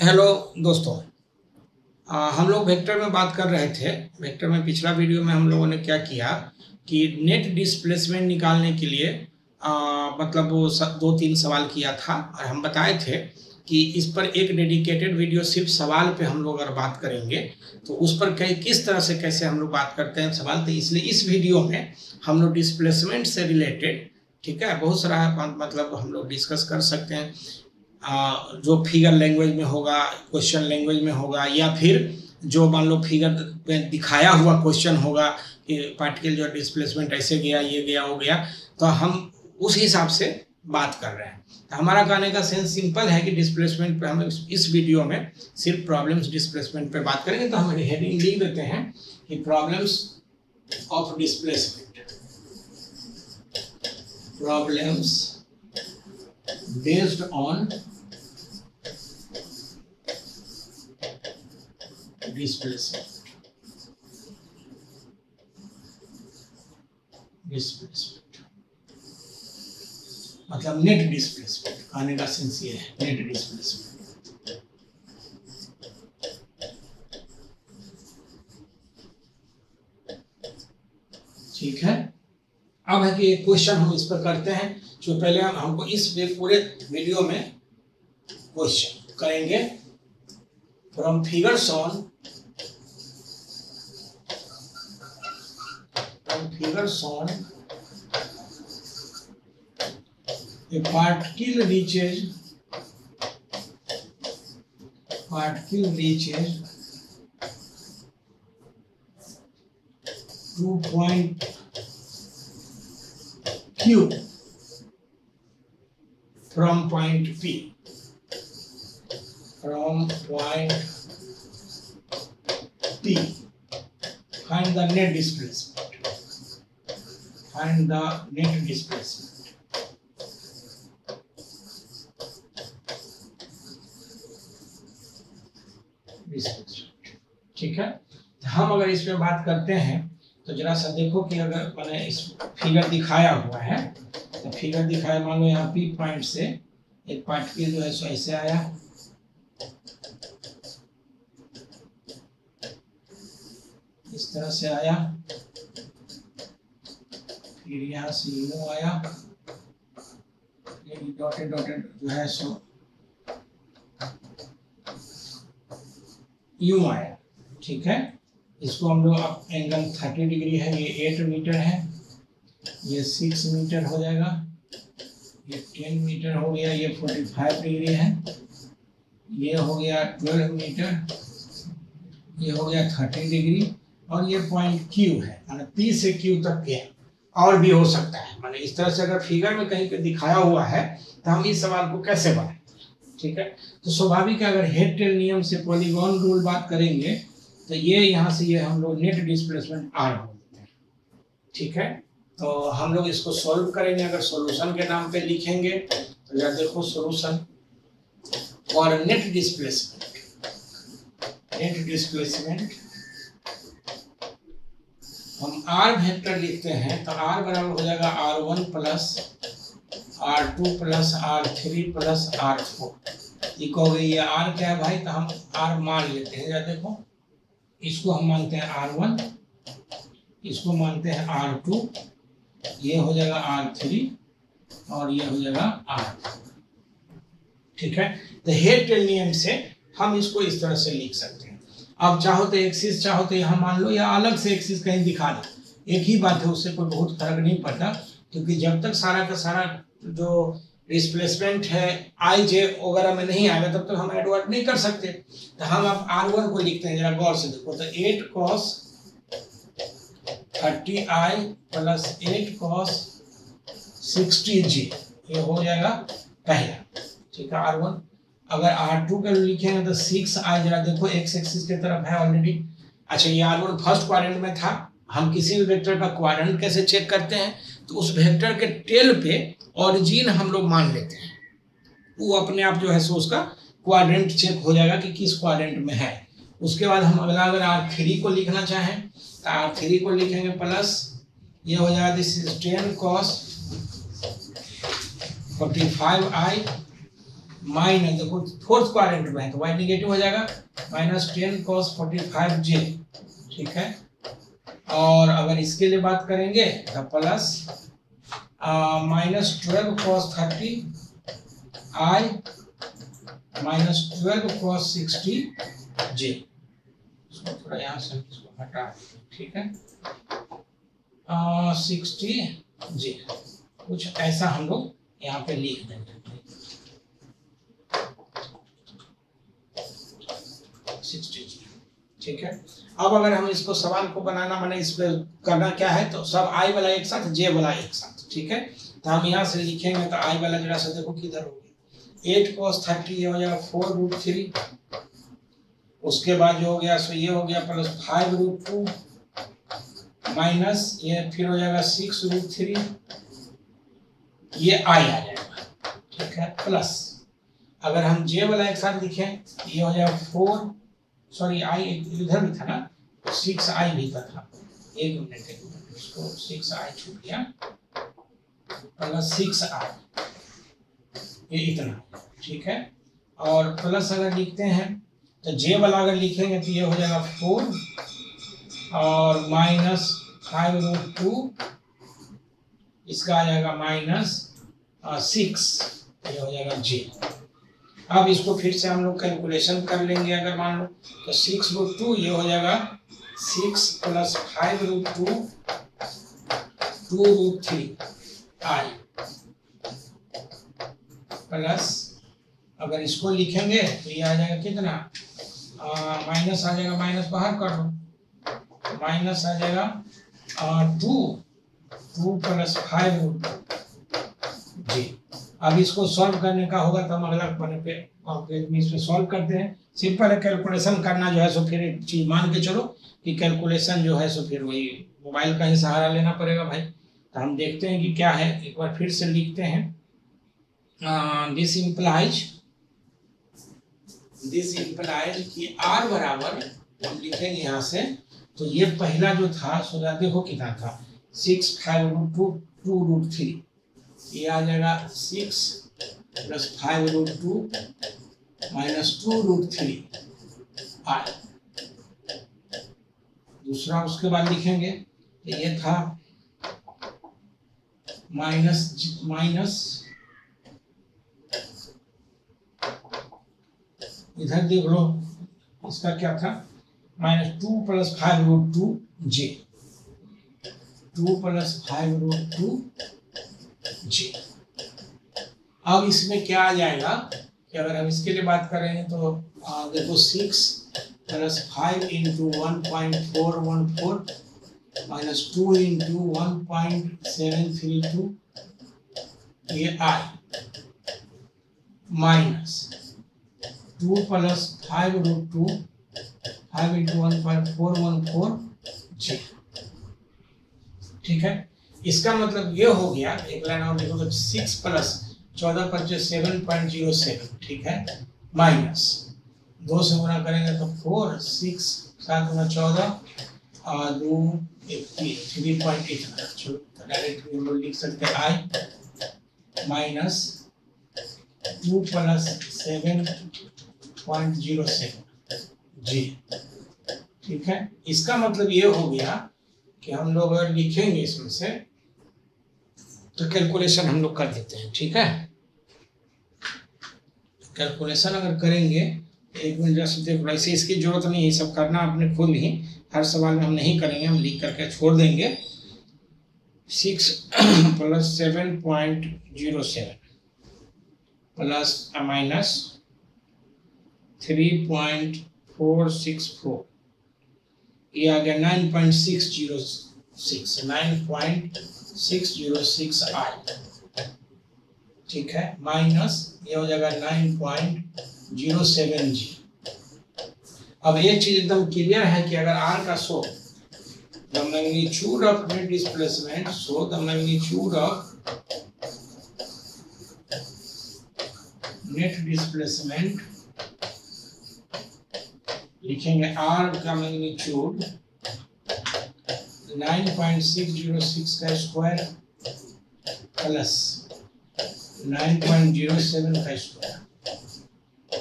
Hello दोस्तों। हम लोग वेक्टर में बात कर रहे थे। वेक्टर में पिछला वीडियो में हम लोगों ने क्या किया कि नेट डिस्प्लेसमेंट निकालने के लिए मतलब वो 2-3 सवाल किया था और हम बताए थे कि इस पर एक डेडिकेटेड वीडियो सिर्फ सवाल पे हम लोग अगर बात करेंगे तो उस पर किस तरह से कैसे हम लोग बात करते हैं सवाल। तो इसलिए इस वीडियो में हम लोग डिस्प्लेसमेंट से रिलेटेड, ठीक है, बहुत सारा मतलब हम लोग डिस्कस कर सकते हैं। जो फिगर लैंग्वेज में होगा, क्वेश्चन लैंग्वेज में होगा, या फिर जो मान लो फिगर में दिखाया हुआ क्वेश्चन होगा कि पार्टिकल जो डिस्प्लेसमेंट ऐसे गया, ये गया, हो गया, तो हम उस हिसाब से बात कर रहे हैं। तो हमारा कहने का सेंस सिंपल है कि डिस्प्लेसमेंट पे हम इस वीडियो में सिर्फ प्रॉब्लम्स डिस्प्लेसमेंट पे बात करेंगे। तो हम हेडिंग लिख देते हैं कि problems of displacement, problems based on displacement. मतलब नेट डिस्प्लेसमेंट, कहने का सेंस ये है, नेट डिस्प्लेसमेंट। ठीक है, अब है कि क्वेश्चन हम इस पर करते हैं। जो पहले हमको इस पूरे वीडियो में क्वेश्चन करेंगे from figures on a particle reaches 2 point Q from point P, find the net displacement. ठीक है, तो हम अगर इसमें बात करते हैं तो जरा सा देखो कि अगर मैंने इस फिगर दिखाया हुआ है, तो फिगर दिखाया, मान लो यहाँ P पॉइंट से एक पार्टिकल जो है सो ऐसे आया, इस तरह से आया, फिर यहाँ से यूं आया, ये डॉटेड जो है सो यूं आया। ठीक है, इसको हम लोग अब एंगल 30 डिग्री है, ये 8 मीटर है, ये 6 मीटर हो जाएगा, ये 10 मीटर हो गया, ये 45 डिग्री है, ये हो गया 12 मीटर, ये हो गया 30 डिग्री, और ये पॉइंट Q है, माने P से Q तक के और भी हो सकता है। माने इस तरह से अगर फिगर में कहीं पे दिखाया हुआ है तो हम इस सवाल को कैसे बनाएं। ठीक है, तो स्वाभाविक है अगर हेड टेल नियम से पॉलीगॉन रूल बात करेंगे तो ये यहाँ से ये हम लोग नेट डिस्प्लेसमेंट R बोलते हैं। ठीक है, तो हम लोग इसको सॉल्व करेंगे। अगर सॉल्यूशन के नाम पे लिखेंगे तो जरा देखो सॉल्यूशन और नेट डिस्प्लेसमेंट हम R वेक्टर लिखते हैं तो R बराबर हो जाएगा R1 plus R2 plus R3 plus R4। ये कहोगे ये R क्या है भाई, तो हम R मान लेते हैं। जरा देखो, इसको हम मानते हैं R1, इसको मानते हैं R2, ये हो जाएगा R3 और ये हो जाएगा R4। ठीक है, तो हेड टेल नियम से हम इसको इस तरह से लिख सकते हैं। अब चाहो तो एक्सिस, चाहो तो यहाँ मान लो, या अलग से एक्सिस कहीं दिखा दो, एक ही बात है, उससे कोई बहुत फर्क नहीं पड़ता, क्योंकि जब तक सारा का सारा जो डिस्प्लेसमेंट है आई जे वगैरह में नहीं आएगा तब तक हम एडवर्ट नहीं कर सकते। तो हम अब R1 को लिखते हैं, जरा गौर से देखो, तो 8 cos 30i plus 8 cos 60g, ये हो जाएगा पहला। ठीक है, R1। अगर R2 के लिखेंगे तो 6i, जरा देखो एक्स एक्सिस की तरफ है ऑलरेडी। अच्छा, ये R1 फर्स्ट क्वाड्रेंट में था। हम किसी भी वेक्टर का क्वाड्रेंट कैसे चेक करते हैं, तो उस वेक्टर के टेल पे ओरिजिन हम लोग मान लेते हैं, वो अपने आप जो है सो उसका क्वाड्रेंट चेक हो जाएगा कि किस क्वाड्रेंट में है। उसके बाद हम अगला अगर R3 को लिखना चाहें तो R3 को लिखेंगे प्लस, ये हो जाएगा this is 10 cos 45i minus, देखो फोर्थ क्वाड्रेंट में है तो y निगेटिव हो जाएगा, -10 cos 45j, ठीक है। और अगर इसके लिए बात करेंगे तो plus -12 cos 30 I -12 cos 60 j। इसको थोड़ा यहाँ से इसको हटा, ठीक है, 60 j, कुछ ऐसा हम लोग यहाँ पे लिख देंगे, 60 j, ठीक है। अब अगर हम इसको सवाल को बनाना, मैंने इस पे करना क्या है, तो सब i वाला एक साथ, j वाला एक साथ, ठीक है। तो हम यहाँ से लिखेंगे तो i वाला जरा सा देखो किधर हो गया, 8 cos 30 ये हो जाएगा 4√3, उसके बाद जो हो गया सो ये हो गया प्लस 5√2 माइनस ये फिर हो जाएगा 6√3, ये i आ जाएगा, ठीक है, प्लस अगर हम j वाला एक साथ लिखें ये हो जाएगा 4, सॉरी i इधर भी था ना, 6i भी था, एक मिनट इसको 6i छूट गया, प्लस 6i, ये इतना, ठीक है। और प्लस अगर लिखते हैं तो j वाला अगर लिखेंगे तो ये हो जाएगा 4 और माइनस 5√2, इसका आ जाएगा -6, ये हो जाएगा j। अब इसको फिर से हम लोग कैलकुलेशन कर लेंगे, अगर मान लो तो 6√2 ये हो जाएगा 6 प्लस 5√2 2√3 i, प्लस अगर इसको लिखेंगे तो ये आ जाएगा कितना, माइनस आ जाएगा, माइनस बाहर कर दो, माइनस आ जाएगा 2 प्लस 5√2 जी। अब इसको सॉल्व करने का होगा तो हम अगला पन्ने पे इस पे सॉल्व करते हैं। सिंपल है, कैलकुलेशन करना जो है सो फिर एक चीज मान के चलो कि कैलकुलेशन जो है सो फिर वही मोबाइल का ही सहारा लेना पड़ेगा भाई। तो हम देखते हैं कि क्या है, एक बार फिर से लिखते हैं। दिस इम्प्लाइज कि r बराबर हम लिखेंगे यहाँ से, तो ये पहला जो था सो देखो कितना था 6 5√2 2√3, ये आ जाएगा 6 प्लस 5√2 माइनस 2√3 i। दूसरा उसके बाद लिखेंगे तो ये था माइनस इधर देख लो इसका क्या था, -2 प्लस 5√2 j, 2 प्लस 5√2 j। अब इसमें क्या आ जाएगा कि अगर हम इसके लिए बात करेंगे तो देखो 6 प्लस 5 इंटू 1.414 माइनस 2 इंटू 1.732 ये i, minus 2 plus 5√2 5 into 1.414 j, ठीक है। इसका मतलब ये हो गया, एक लाइन और देखो तो 6 प्लस 14 × 7.07, ठीक है, माइनस 2 से गुना करेंगे तो 4 6 7 गुना 14 और 2 3.8, तो डायरेक्ट हम लोग लिख सकते हैं i माइनस 2 प्लस 7.07 जी, ठीक है। इसका मतलब ये हो गया कि हम लोग अगर लिखेंगे इसमें से तो कैलकुलेशन हम लोग कर देते हैं, ठीक है। कैलकुलेशन अगर करेंगे एक मिनट जैसे देखो, वैसे इसकी जरूरत नहीं है, सब करना अपने खुद ही, हर सवाल में हम नहीं करेंगे, हम लिख करके छोड़ देंगे। 6 प्लस 7.07 प्लस माइनस 3.464, ये आ गया 9.606 i, ठीक है, माइनस ये हो जाएगा 9.07 g। अब एक चीज एकदम क्लियर है कि अगर r का so the magnitude of net displacement, so the magnitude of net displacement लिखेंगे r का मैग्नीट्यूड 9.606 का स्क्वायर प्लस 9.07 का स्क्वायर,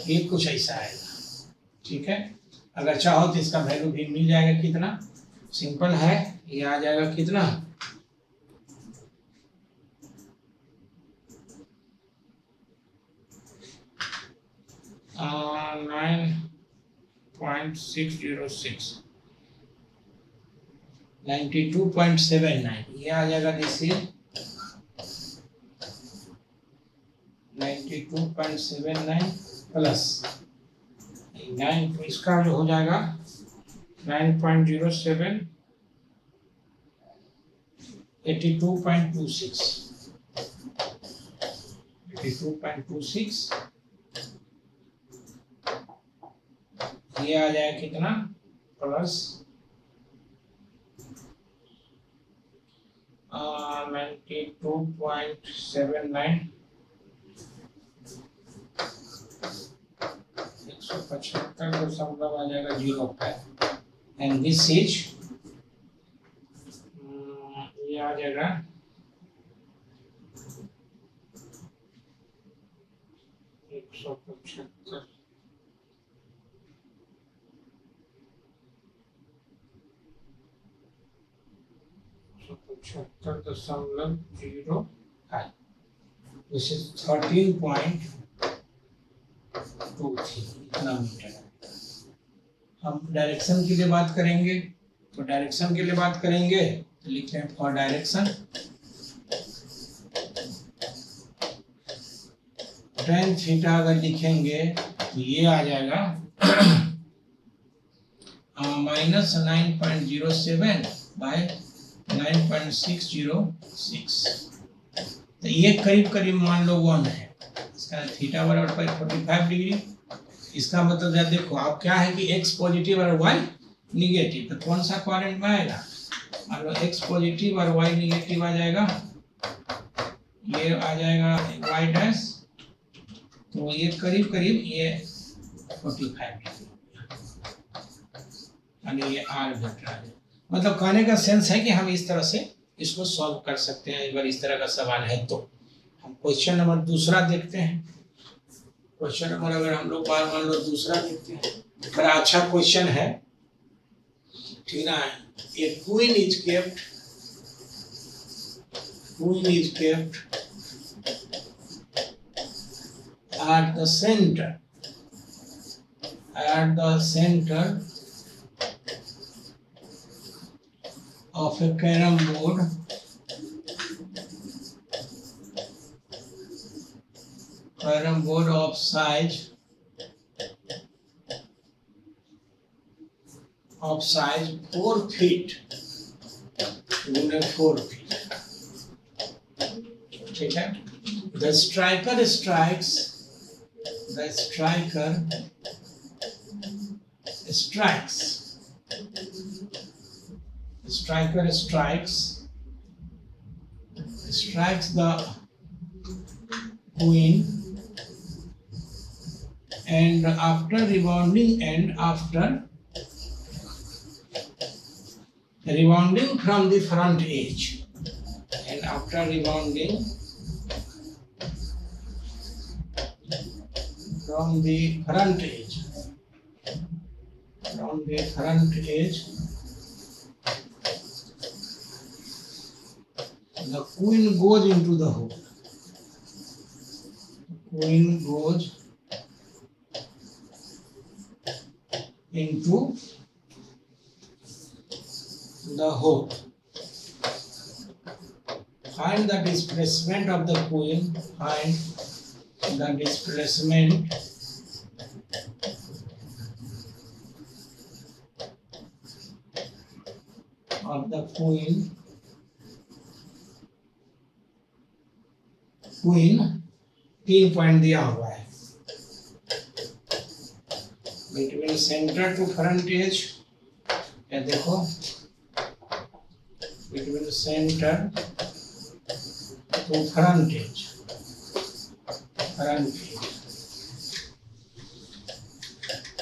ये कुछ ऐसा आएगा, ठीक है। अगर चाहो तो इसका वैल्यू भी मिल जाएगा, कितना सिंपल है, ये आ जाएगा कितना 9.606 92.79, ये आ जाएगा दिस इज 92.79 प्लस 9, तो इसका जो हो जाएगा 9.07 82.26 82.26, ये आ जाएगा कितना प्लस 92.79 175 आ जाएगा 0.5 एंड दिस इज ये आ जाएगा 175 76.05, दिस इज 13.23 इतना मीटर है। हम डायरेक्शन के लिए बात करेंगे, तो डायरेक्शन के लिए बात करेंगे तो लिखते हैं फॉर डायरेक्शन tan थीटा अगर लिखेंगे तो ये आ जाएगा -9.07 बाय 9.606, तो ये करीब करीब मान लो 1 है, इसका थीटा बराबर 45 डिग्री। इसका मतलब यार देखो आप क्या है कि x पॉजिटिव और y निगेटिव, तो कौन सा क्वाड्रेंट में आएगा, मान लो x पॉजिटिव और y निगेटिव आ जाएगा, ये आ जाएगा y डैश, तो ये करीब करीब ये 45 डिग्री और ये r वेक्टर आ जाएगा। मतलब कहने का सेंस है कि हम इस तरह से इसको सॉल्व कर सकते हैं। एक बार इस तरह का सवाल है तो हम क्वेश्चन नंबर दूसरा देखते हैं। क्वेश्चन नंबर अगर हम लोग मान लो दूसरा देखते हैं, बड़ा अच्छा क्वेश्चन है, ठीक ना। ए queen is kept at the center of a carom board of size 4 feet गुने 4 feet, ठीक है। The striker strikes the queen, and after rebounding from the front edge, from the front edge, the queen goes into the hole. Find the displacement of the queen. Queen 3 point दिया हुआ है between centre to front edge, ये देखो between centre to front edge,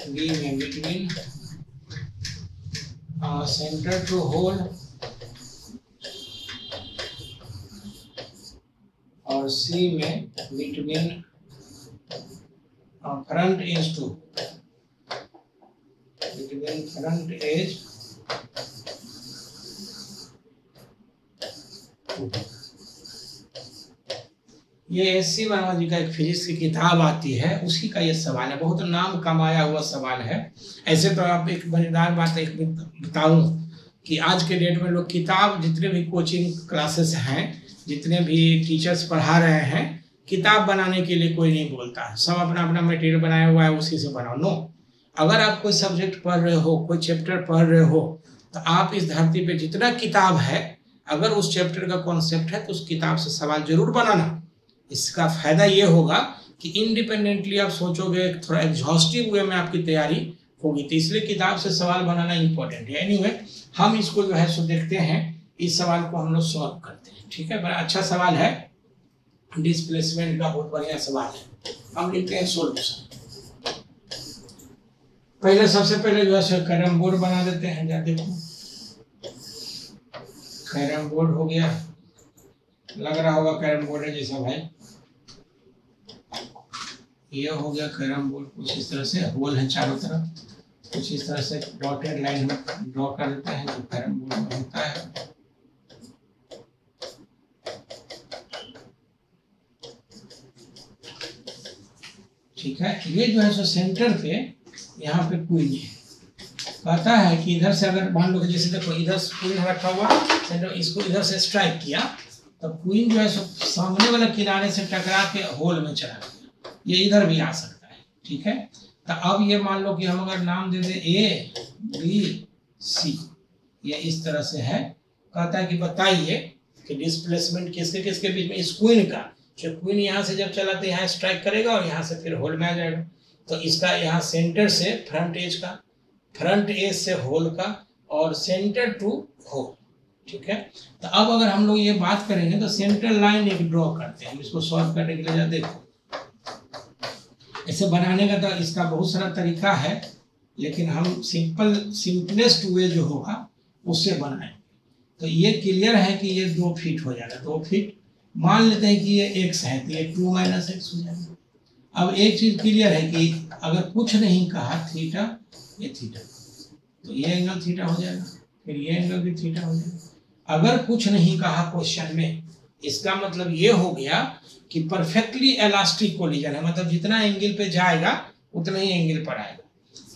B में between centre to hole और C में between front edge to, between front edge ये SC Verma ji का एक फिजिक्स की किताब आती है, उसी का ये सवाल है, बहुत नाम कमाया हुआ सवाल है। ऐसे तो आप एक मजेदार बात एक बताऊं कि आज के डेट में लोग किताब, जितने भी कोचिंग क्लासेस हैं, जितने भी टीचर्स पढ़ा रहे हैं, किताब बनाने के लिए कोई नहीं बोलता है, सब अपना अपना मटेरियल बनाया हुआ है, उसी से बनाओ। नो, अगर आप कोई सब्जेक्ट पढ़ रहे हो, कोई चैप्टर पढ़ रहे हो, तो आप इस धरती पे जितना किताब है, अगर उस चैप्टर का कॉन्सेप्ट है तो उस किताब से सवाल जरूर बनाना। इसका फायदा ये होगा कि इंडिपेंडेंटली आप सोचोगे, थोड़ा एग्जॉस्टिव वे में आपकी तैयारी होगी, तो इसलिए किताब से सवाल बनाना इंपॉर्टेंट है। एनीवे, हम इसको जो है सो देखते हैं, इस सवाल को हम लोग सॉल्व करते हैं। ठीक है, बड़ा अच्छा सवाल है, डिस्प्लेसमेंट का बहुत बढ़िया सवाल है। हम लिखते हैं सॉल्यूशन। पहले सबसे पहले जो है कैरम बोर्ड बना देते हैं। जा देखो, कैरम बोर्ड हो गया, लग रहा होगा कैरम बोर्ड है जैसा भाई। ये हो गया कैरम बोर्ड, कुछ इस तरह से होल है चारों तरफ, कुछ इस तरह से डॉटेड लाइन में ड्रॉ कर देते हैं जो कैरम बोर्ड में होता है। ठीक है, ये जो है सो सेंटर पे यहाँ पे क्वीन है, कहता है कि इधर से अगर मान लो, जैसे देखो इधर क्वीन रखा हुआ सेंटर, इसको इधर से स्ट्राइक किया तो क्वीन जो है सो सामने वाला किनारे से टकरा के होल में चला गया। ये इधर भी आ सकता है। ठीक है, तो अब ये मान लो कि हम अगर नाम दे दे ए बी सी, ये इस तरह से है। कहता है कि बताइए कि डिस्प्लेसमेंट किसके किसके बीच में, इस क्वीन का, जो क्वीन यहाँ से जब चला तो यहाँ स्ट्राइक करेगा और यहाँ से फिर होल में आ जाएगा। तो इसका यहाँ सेंटर से फ्रंट एज का, फ्रंट एज से होल का, और सेंटर टू होल। ठीक है, तो अब अगर हम लोग ये बात करेंगे तो सेंट्रल लाइन एक ड्रॉ करते हैं। हम इसको सॉल्व करने के लिए देखो, ऐसे बनाने का तो इसका बहुत सारा तरीका है, लेकिन हम सिंपलेस्ट वे जो होगा उससे बनाएंगे। तो ये क्लियर है कि ये 2 फीट हो जाएगा, 2 फीट। मान लेते हैं कि ये x है तो ये 2 - x हो जाएगा। अब एक चीज क्लियर है कि अगर कुछ नहीं कहा थीटा, ये थीटा, तो ये एंगल थीटा हो जाएगा, फिर ये एंगल भी थीटा हो जाएगा। अगर कुछ नहीं कहा क्वेश्चन में, इसका मतलब ये हो गया कि परफेक्टली इलास्टिक कोलिजन है, मतलब जितना एंगल पे जाएगा उतना ही एंगल पर आएगा।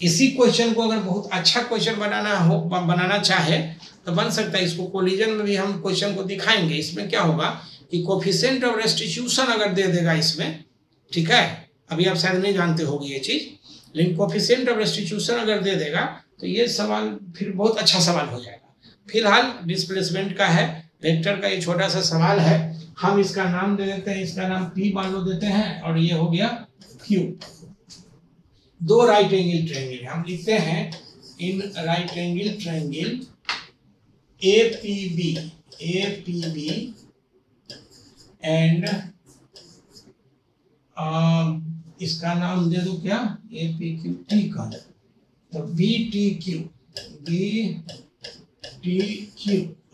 इसी क्वेश्चन को अगर बहुत अच्छा क्वेश्चन बनाना चाहे तो बन सकता है। इसको कोलिजन में भी हम क्वेश्चन को दिखाएंगे। इसमें क्या होगा कि कोफिशिएंट ऑफ रेस्टिट्यूशन अगर दे देगा इसमें, ठीक है, अभी आप शायद नहीं जानते होगी ये चीज, लेकिन कोफिशिएंट ऑफ रेस्टिट्यूशन अगर दे देगा तो ये सवाल फिर बहुत अच्छा सवाल हो जाएगा। फिलहाल डिस्प्लेसमेंट का है, वेक्टर का ये छोटा सा सवाल है। हम इसका नाम दे देते हैं, इसका नाम P मान लो देते हैं, और ये हो गया Q। 2 राइट एंगल ट्रायंगल हम लिखते हैं, in right angle triangle APB and इसका नाम दे दो क्या, APQT का, तो BTQ।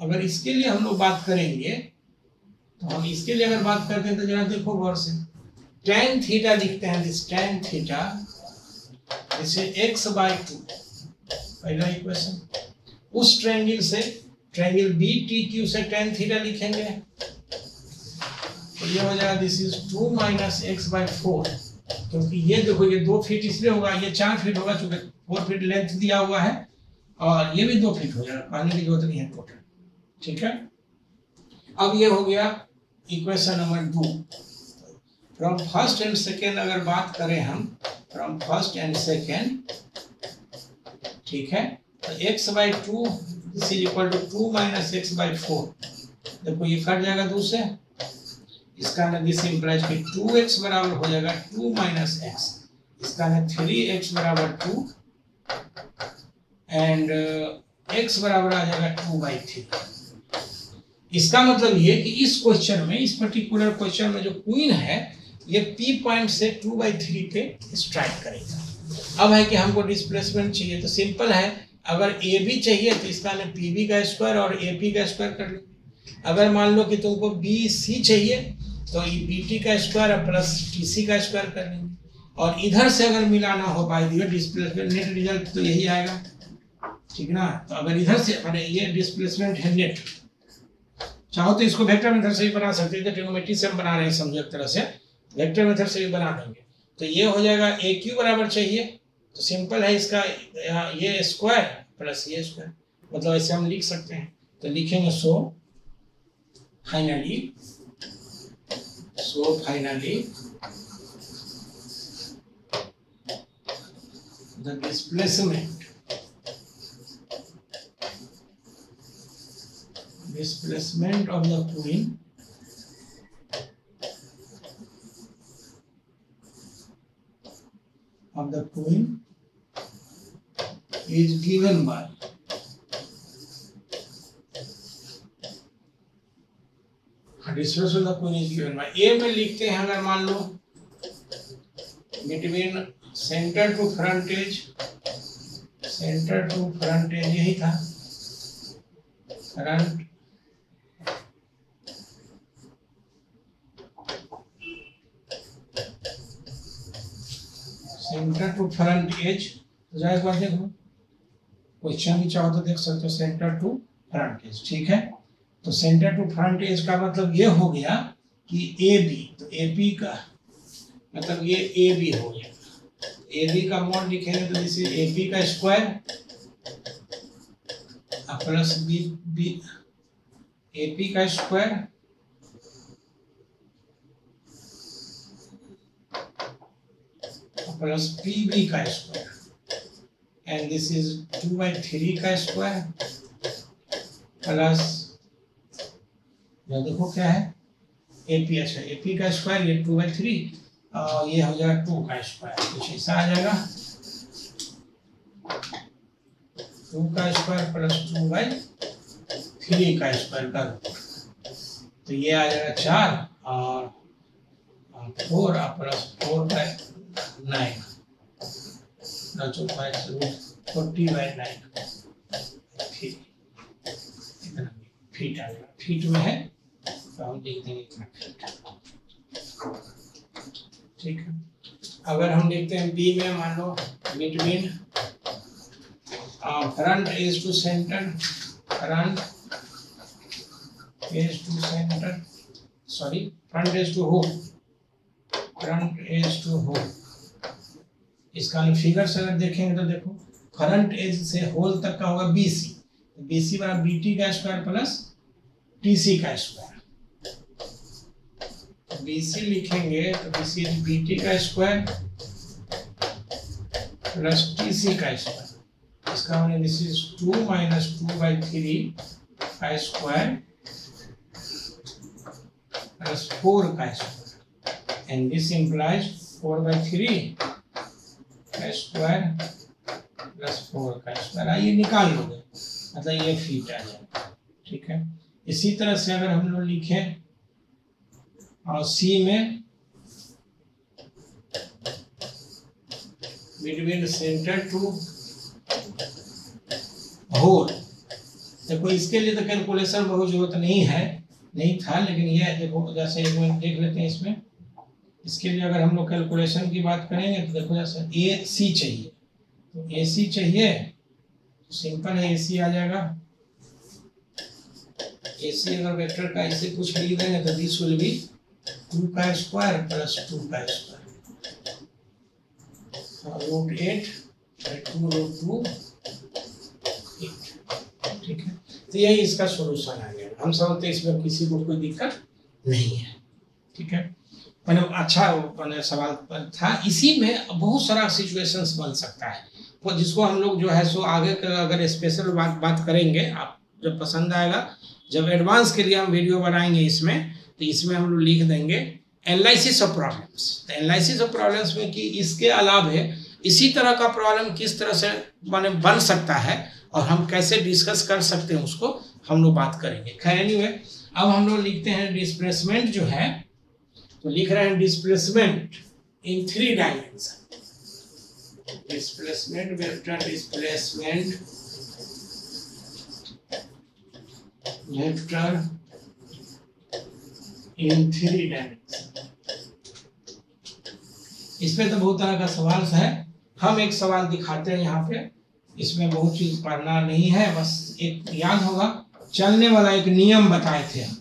अगर इसके लिए हम लोग बात करेंगे तो हम इसके लिए अगर बात करते हैं तो जरा देखो गौर से, tan थीटा लिखते हैं, this tan theta this is x/2, पहला इक्वेशन। उस ट्रायंगल से, ट्रायंगल BTQ से tan थीटा लिखेंगे तो ये हो जाएगा दिस इज 2 - x/4, क्योंकि ये देखो ये 2 फीट इसलिए होगा, ये 4 फीट होगा चूंकि 4 फीट लेंथ दिया हुआ है, और ये भी 2 फीट हो जाएगा, कहने की जरूरत नहीं है टोटल। ठीक है, अब ये हो गया equation number 2। From first and second अगर बात करें हम, फ्रॉम फर्स्ट एंड सेकेंड, ठीक है, तो x/2 this is equal to 2 - x/4। देखो ये कट जाएगा 2 से, इसका ना दिस इंप्लाइज कि 2x बराबर हो जाएगा 2 - x, इसका ना 3x बराबर 2 एंड x बराबर आ जाएगा 2/3। इसका मतलब ये कि इस क्वेश्चन में, इस पर्टिकुलर क्वेश्चन में जो क्वीन है ये P पॉइंट से 2/3 पे स्ट्राइक करेगा। अब है कि हमको डिस्प्लेसमेंट चाहिए, तो सिंपल है, अगर AB चाहिए तो इसका ना PB का स्क्वायर और AP का स्क्वायर कर लो। अगर मान लो कि तुमको BC चाहिए तो BT का स्क्वायर प्लस TC का स्क्वायर कर लेंगे। और इधर से अगर मिलाना हो by the way displacement, net result तो यही आएगा, ठीक ना। तो अगर इधर से माने ये डिस्प्लेसमेंट है नेट, चाहो तो इसको वेक्टर मेथड से भी बना सकते हैं, तो ट्रिग्नोमेट्री से हम बना रहे हैं समझो एक तरह से, वेक्टर मेथड से भी बना देंगे। तो ये हो जाएगा ए क्यू बराबर चाहिए, तो सिंपल है इसका, ये स्क्वायर प्लस ये स्क्वायर, मतलब ऐसे हम लिख सकते हैं। तो लिखेंगे so finally the displacement of the coin is given by displacement of coin is given by, A में लिखते हैं अगर मान लो between centre to front edge यही था, front centre to front edge, तो जाए एक बार देखो क्वेश्चन भी चाहो तो देख सकते हो, सेंटर टू फ्रंट एज, ठीक है। तो सेंटर टू फ्रंट एज का मतलब ये हो गया कि ए बी, तो ए पी का मतलब ये ए बी हो गया, ए बी का मोड लिखेंगे तो जैसे ए पी का square plus B A P का स्क्वायर प्लस पी बी का स्क्वायर, एंड दिस इज 2/3 का स्क्वायर प्लस, देखो क्या है एपी, अच्छा एपी का स्क्वायर ये 2/3 और ये हो जाएगा 2 का स्क्वायर, कुछ ऐसा आ जाएगा 2 का स्क्वायर प्लस 2/3 का स्क्वायर का रूट, तो ये आ जाएगा 4 और 4 प्लस 4/9 40/9 फीट आ जाएगा, फीट में है तो हम लिख देंगे इतना फीट, ठीक है। अगर हम देखते हैं बी में मान लो between front edge to centre, front edge to hole, इसका फिगर से अगर देखेंगे तो देखो फ्रंट एज से होल तक का होगा बीसी, बीसी बराबर बीटी का स्क्वायर प्लस टीसी का स्क्वायर, बीसी लिखेंगे तो बीसी बीटी का स्क्वायर प्लस टीसी का स्क्वायर, इसका मतलब दिस इज 2 minus 2/3 का स्क्वायर प्लस 4 का स्क्वायर, एंड दिस इंप्लाइज 4/3 का स्क्वायर प्लस 4 का स्क्वायर, आइए निकाल लोगे मतलब ये फीट आ जाएगा, ठीक है। इसी तरह से अगर हम लोग लिखें और सी में बिटवीन सेंटर टू होल, देखो इसके लिए तो कैलकुलेशन बहुत जरूरत नहीं था, लेकिन ये देखो जैसे एक मिनट देख लेते हैं इसमें, इसके लिए अगर हम लोग कैलकुलेशन की बात करेंगे तो देखो जैसे ए सी चाहिए, तो ए सी चाहिए तो सिंपल है ए सी आ जाएगा, ए सी अगर वेक्टर का ऐसे कुछ लिख देंगे तो दिस विल बी 2 का स्क्वायर प्लस 2 का स्क्वायर √8/2 ठीक है। तो यही इसका सॉल्यूशन आ गया, हम समझते हैं इसमें किसी को कोई दिक्कत नहीं है, ठीक है। मैंने अच्छा मैंने सवाल था, इसी में बहुत सारा सिचुएशंस बन सकता है, तो जिसको हम लोग जो है सो आगे अगर स्पेशल बात करेंगे, आप जब पसंद आएगा, जब एडवांस के लिए हम वीडियो बनाएंगे इसमें, तो इसमें हम लोग लिख देंगे एनालिसिस ऑफ प्रॉब्लम्स। तो एनालिसिस ऑफ प्रॉब्लम्स में कि इसके अलावा इसी तरह का प्रॉब्लम किस तरह से बन सकता है और हम कैसे डिस्कस कर सकते हैं उसको हम लोग बात करेंगे। खैर एनीवे, अब हम लोग लिखते हैं डिस्प्लेसमेंट जो है, तो लिख रहे हैं displacement in 3 dimension, displacement vector displacement vector in 3 dimensions, इस पे तो बहुत तरह का सवाल है, हम एक सवाल दिखाते हैं यहाँ पे। इसमें बहुत चीज पढ़ना नहीं है, बस एक याद होगा चलने वाला एक नियम बताए थे हम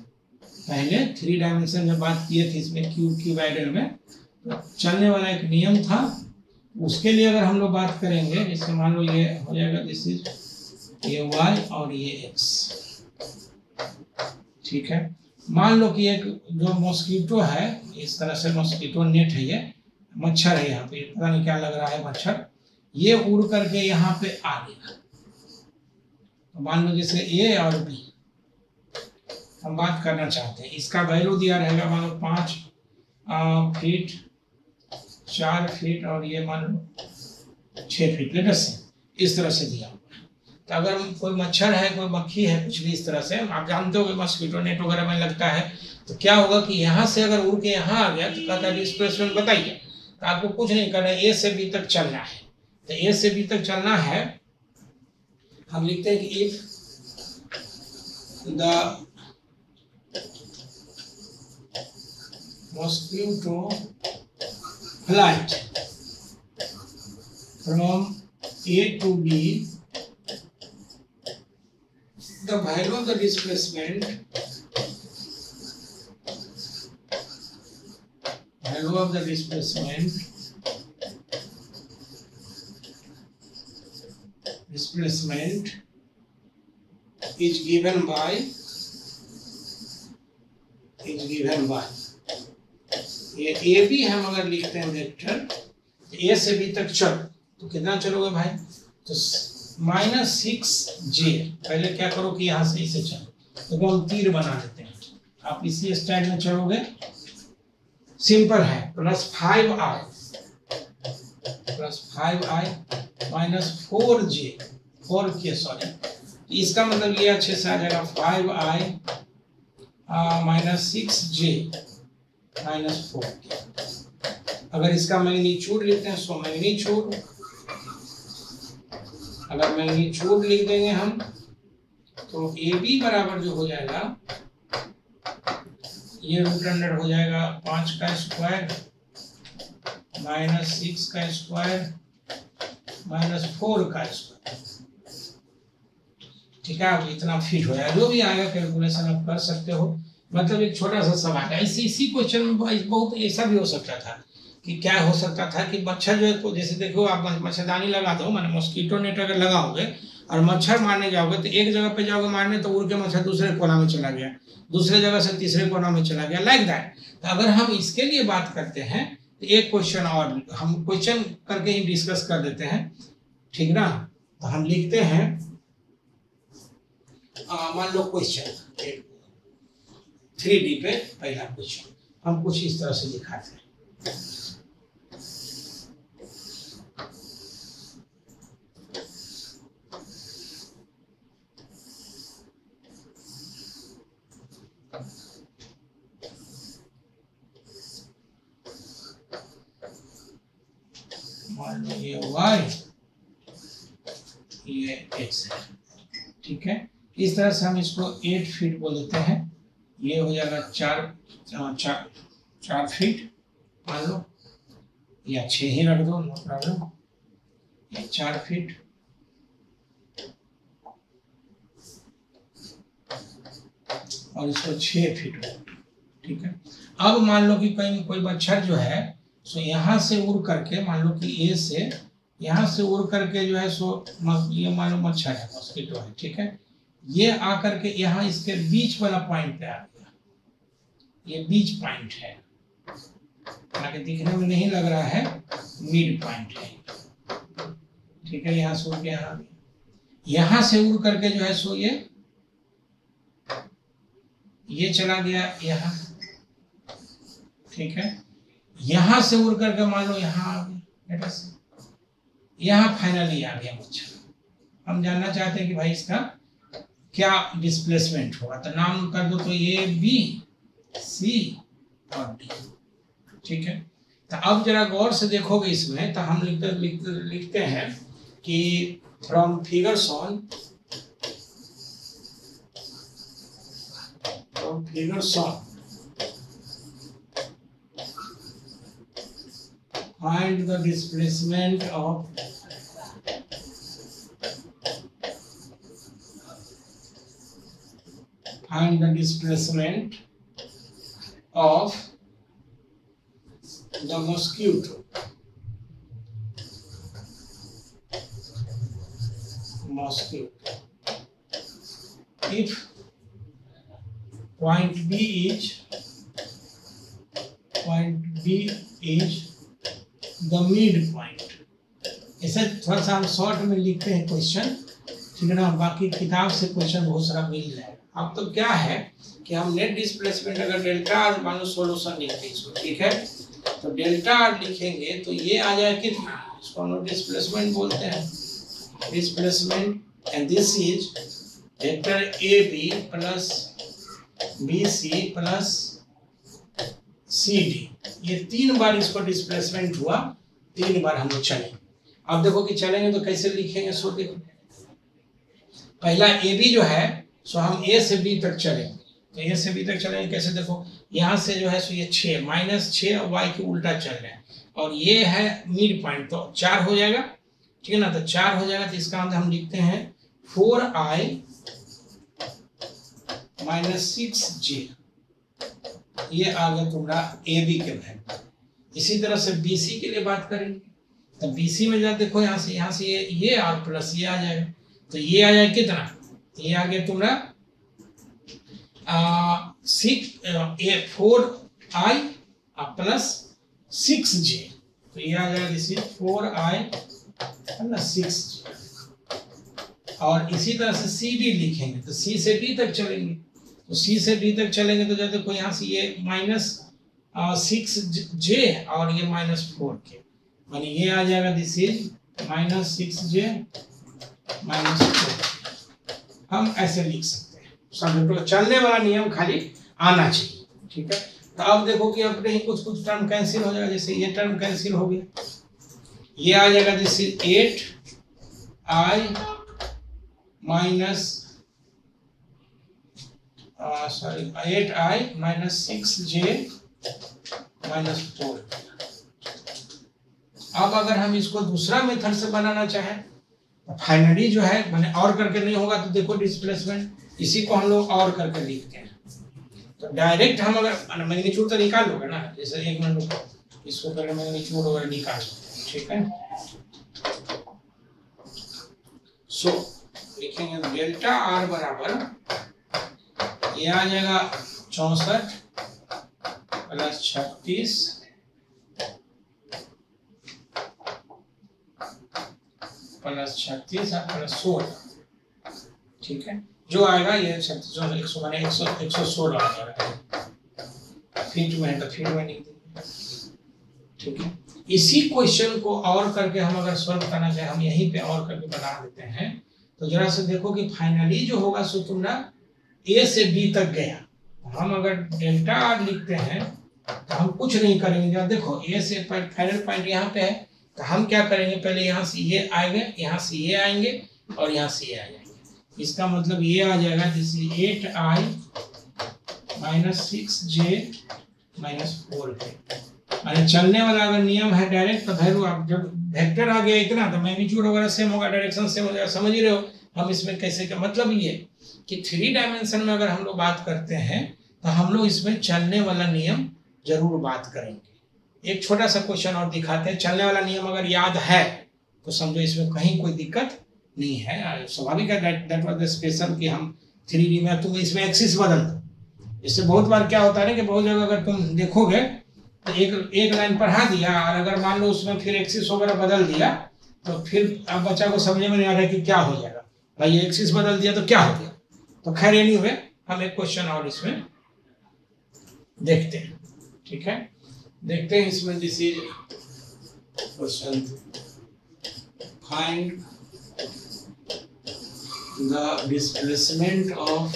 पहले 3 डायमेंशन में बात किए थे इसमें क्यूबाइडल में। तो चलने वाला एक नियम था, उसके लिए अगर हम लोग बात करेंगे, जैसे मान लो ये हो जाएगा, दिस इज ये y और ये x, ठीक है। मान लो कि एक जो मॉस्किटो है, इस तरह से मॉस्किटो नेट है, ये मच्छर है, यहाँ पे पता नहीं क्या लग रहा है मच्छर, ये उड़ करके यहाँ पे आ गया। तो मान लो जैसे A और B हम बात करना चाहते हैं, इसका वैल्यू दिया रहेगा मान लो 5 फीट, 4 फीट और ये मान लो 6 फीट, लेटर से इस तरह से दिया। तो अगर कोई मच्छर है, कोई मक्खी है, कुछ भी इस तरह से, आप जानते हो कि मॉस्किटो नेट वगैरह में लगता है, तो क्या होगा कि यहाँ से अगर उड़ के यहाँ आ गया तो कहता है डिस्प्लेसमेंट बताइए। तो आपको कुछ नहीं करना है, A से B तक चलना है। तो A से B तक चलना है, हम लिखते हैं कि if the mosquito flight from A to B, the value of the displacement is given by ये ए बी हम अगर लिखते हैं वेक्टर, ए से बी तक चलो तो कितना चलोगे भाई, तो -6j। पहले क्या करो कि यहाँ से इसे चलो, तो हम तीर बना देते हैं, आप इसी स्टाइल में चलोगे, सिंपल है, +5i माइनस 4k, सॉरी, इसका मतलब ये अच्छे से आ जाएगा 5i minus 6j minus 4k। अगर इसका मैग्नीट्यूड लिखते हैं सो मैग्नीट्यूड, अगर मैग्नीट्यूड लिख देंगे हम तो ए बी बराबर जो हो जाएगा, ये √100 हो जाएगा 5 का स्क्वायर माइनस 6 का स्क्वायर माइनस 4 का स्क्वायर, ठीक है। अब इतना फिट हो जाएगा, जो भी आएगा कैलकुलेशन आप कर सकते हो। मतलब एक छोटा सा सवाल है, इसी क्वेश्चन में बहुत ऐसा भी हो सकता था कि क्या हो सकता था कि मच्छर जो है, जैसे देखो आप मच्छरदानी लगा दो, माने मॉस्किटो नेट अगर लगाओगे और मच्छर मारने जाओगे तो एक जगह पे जाओगे मारने, तो उड़ के मच्छर दूसरे कोना में चला गया, दूसरे जगह से तीसरे कोना में चला गया, लाइक दैट। तो अगर हम इसके लिए बात करते हैं तो एक क्वेश्चन और हम क्वेश्चन करके ही डिस्कस कर देते हैं, ठीक ना। तो हम लिखते हैं, मान लो क्वेश्चन 3D पे पहला क्वेश्चन हम कुछ इस तरह से दिखाते हैं। मान लो ये y, ये x है, ठीक है। इस तरह से हम इसको 8 फीट बोल देते हैं, ये हो जाएगा 4 फीट मान लो, या 6 ही रख दो, नो प्रॉब्लम। ये 4 फीट और इसको 6 फीट, ठीक है। अब मान लो कि कहीं कोई मच्छर जो है सो यहाँ से उड़ करके, मान लो कि ए से यहाँ से उड़ करके जो है सो, ये मान लो मच्छर है, मॉस्किटो है, ठीक है। ये आकर के यहाँ इसके बीच वाला पॉइंट पे आ गया, ये बीच पॉइंट है, हालांकि दिखने में नहीं लग रहा है, मिड पॉइंट है, ठीक है। यहाँ से उड़ के यहाँ, यहाँ से उड़ करके जो है सो ये चला गया यहाँ, ठीक है। यहाँ से उड़ करके मान लो यहाँ आ गया, यहाँ फाइनली आ गया मच्छर। हम जानना चाहते हैं कि भाई इसका क्या डिस्प्लेसमेंट होगा, तो नाम कर दो तो ए बी सी और डी, ठीक है। तो अब जरा गौर से देखोगे इसमें, तो हम लिखते हैं कि from figures on find the displacement of the mosquito if point B is the mid point। ऐसे थोड़ा सा हम शॉर्ट में लिखते हैं क्वेश्चन, ठीक है ना, बाकी किताब से क्वेश्चन बहुत सारा मिल जाएगा। अब तो क्या है कि हम नेट डिस्प्लेसमेंट अगर डेल्टा आर मानो सॉल्यूशन लिखते हैं इसको, ठीक है, तो डेल्टा आर लिखेंगे तो ये आ जाए कितना, इसको हम लोग डिस्प्लेसमेंट बोलते हैं, displacement, and this is vector A B plus B C plus C D. ये 3 बार इसको डिस्प्लेसमेंट हुआ, 3 बार हम लोग चलेंगे। अब देखो कि चलेंगे तो कैसे लिखेंगे, सो देखो पहला ए बी जो है सो हम ए से बी तक चलेंगे, तो ए से बी तक चलेंगे कैसे, देखो यहाँ से जो है सो ये 6 -6 वाई के उल्टा चल रहे हैं, और ये है मिड पॉइंट, तो 4 हो जाएगा, ठीक है ना, तो 4 हो जाएगा, तो इसका मतलब हम लिखते हैं 4i - 6j, ये आ गया तुम्हारा ए बी के वैल्यू। इसी तरह से बी सी के लिए बात करेंगे, तो बी सी में जब देखो यहाँ से ये और प्लस ये आ जाएगा, तो ये आ जाएगा कितना, ये आ गया तुम्हारा 4i प्लस 6j, तो ये आ जाएगा this is 4i plus 6j। और इसी तरह से सी डी लिखेंगे तो सी से डी तक चलेंगे, तो सी से डी तक चलेंगे तो जब देखो यहाँ से ये -6j और ये -4k, माने ये आ जाएगा दिस इज -6j -4। हम ऐसे लिख सकते हैं, सब चलने वाला नियम खाली आना चाहिए, ठीक है। तो अब देखो कि अपने ही कुछ टर्म कैंसिल हो जाएगा, जैसे ये टर्म कैंसिल हो गया, ये आ जाएगा दिस इज 8i - 6j -4। अब अगर हम इसको दूसरा मेथड से बनाना चाहें तो फाइनली जो है मैंने और करके नहीं होगा, तो देखो डिस्प्लेसमेंट, इसी को हम लोग और करके लिखते हैं, तो डायरेक्ट हम अगर मैग्नीट्यूड तो निकाल लोगे ना, जैसे 1 मिनट इसको पहले मैग्नीट्यूड वगैरह निकाल, ठीक है। सो लिखेंगे डेल्टा आर बराबर ये आ जाएगा 64 प्लस 36 प्लस 16, ठीक है, जो आएगा ये 116 आ जाएगा, फीट में तो फीट में नहीं देंगे, ठीक है। इसी क्वेश्चन को और करके हम अगर सॉल्व करना चाहे, हम यहीं पे और करके बना देते हैं, तो जरा से देखो कि फाइनली जो होगा सो तुम्हारा ए से बी तक गया। हम अगर डेल्टा आर लिखते हैं तो हम कुछ नहीं करेंगे, जब देखो ए से फाइनल पॉइंट यहाँ पे है, तो हम क्या करेंगे, पहले यहाँ से ये आएंगे, यहाँ से ये आएंगे और यहाँ से ये आ जाएंगे, इसका मतलब ये आ जाएगा this is 8i - 6j -4k। अरे चलने वाला अगर नियम है डायरेक्ट, तो वैल्यू आप जब वेक्टर आ गया इतना, तो मैग्नीट्यूड वगैरह सेम होगा, डायरेक्शन सेम हो जाएगा, समझ रहे हो हम इसमें कैसे का मतलब ये कि 3 डायमेंशन में अगर हम लोग बात करते हैं तो हम लोग इसमें चलने वाला नियम जरूर बात करेंगे। एक छोटा सा क्वेश्चन और दिखाते हैं, चलने वाला नियम अगर याद है तो समझो इसमें कहीं कोई दिक्कत नहीं है, स्वाभाविक है, दैट वाज द स्पेशल कि हम 3D में तुम इसमें एक्सिस बदल दो। इससे बहुत बार क्या होता है कि बहुत जगह अगर तुम देखोगे तो एक लाइन पढ़ा दिया और अगर मान लो उसमें फिर एक्सिस वगैरह बदल दिया, तो फिर अब बच्चा को समझ में नहीं आ रहा है कि क्या हो जाएगा, भाई ये एक्सिस बदल दिया तो क्या हो गया। तो खैर ये नहीं हुए, हम एक क्वेश्चन और इसमें देखते हैं, ठीक है, देखते हैं इसमें this is question, find the displacement of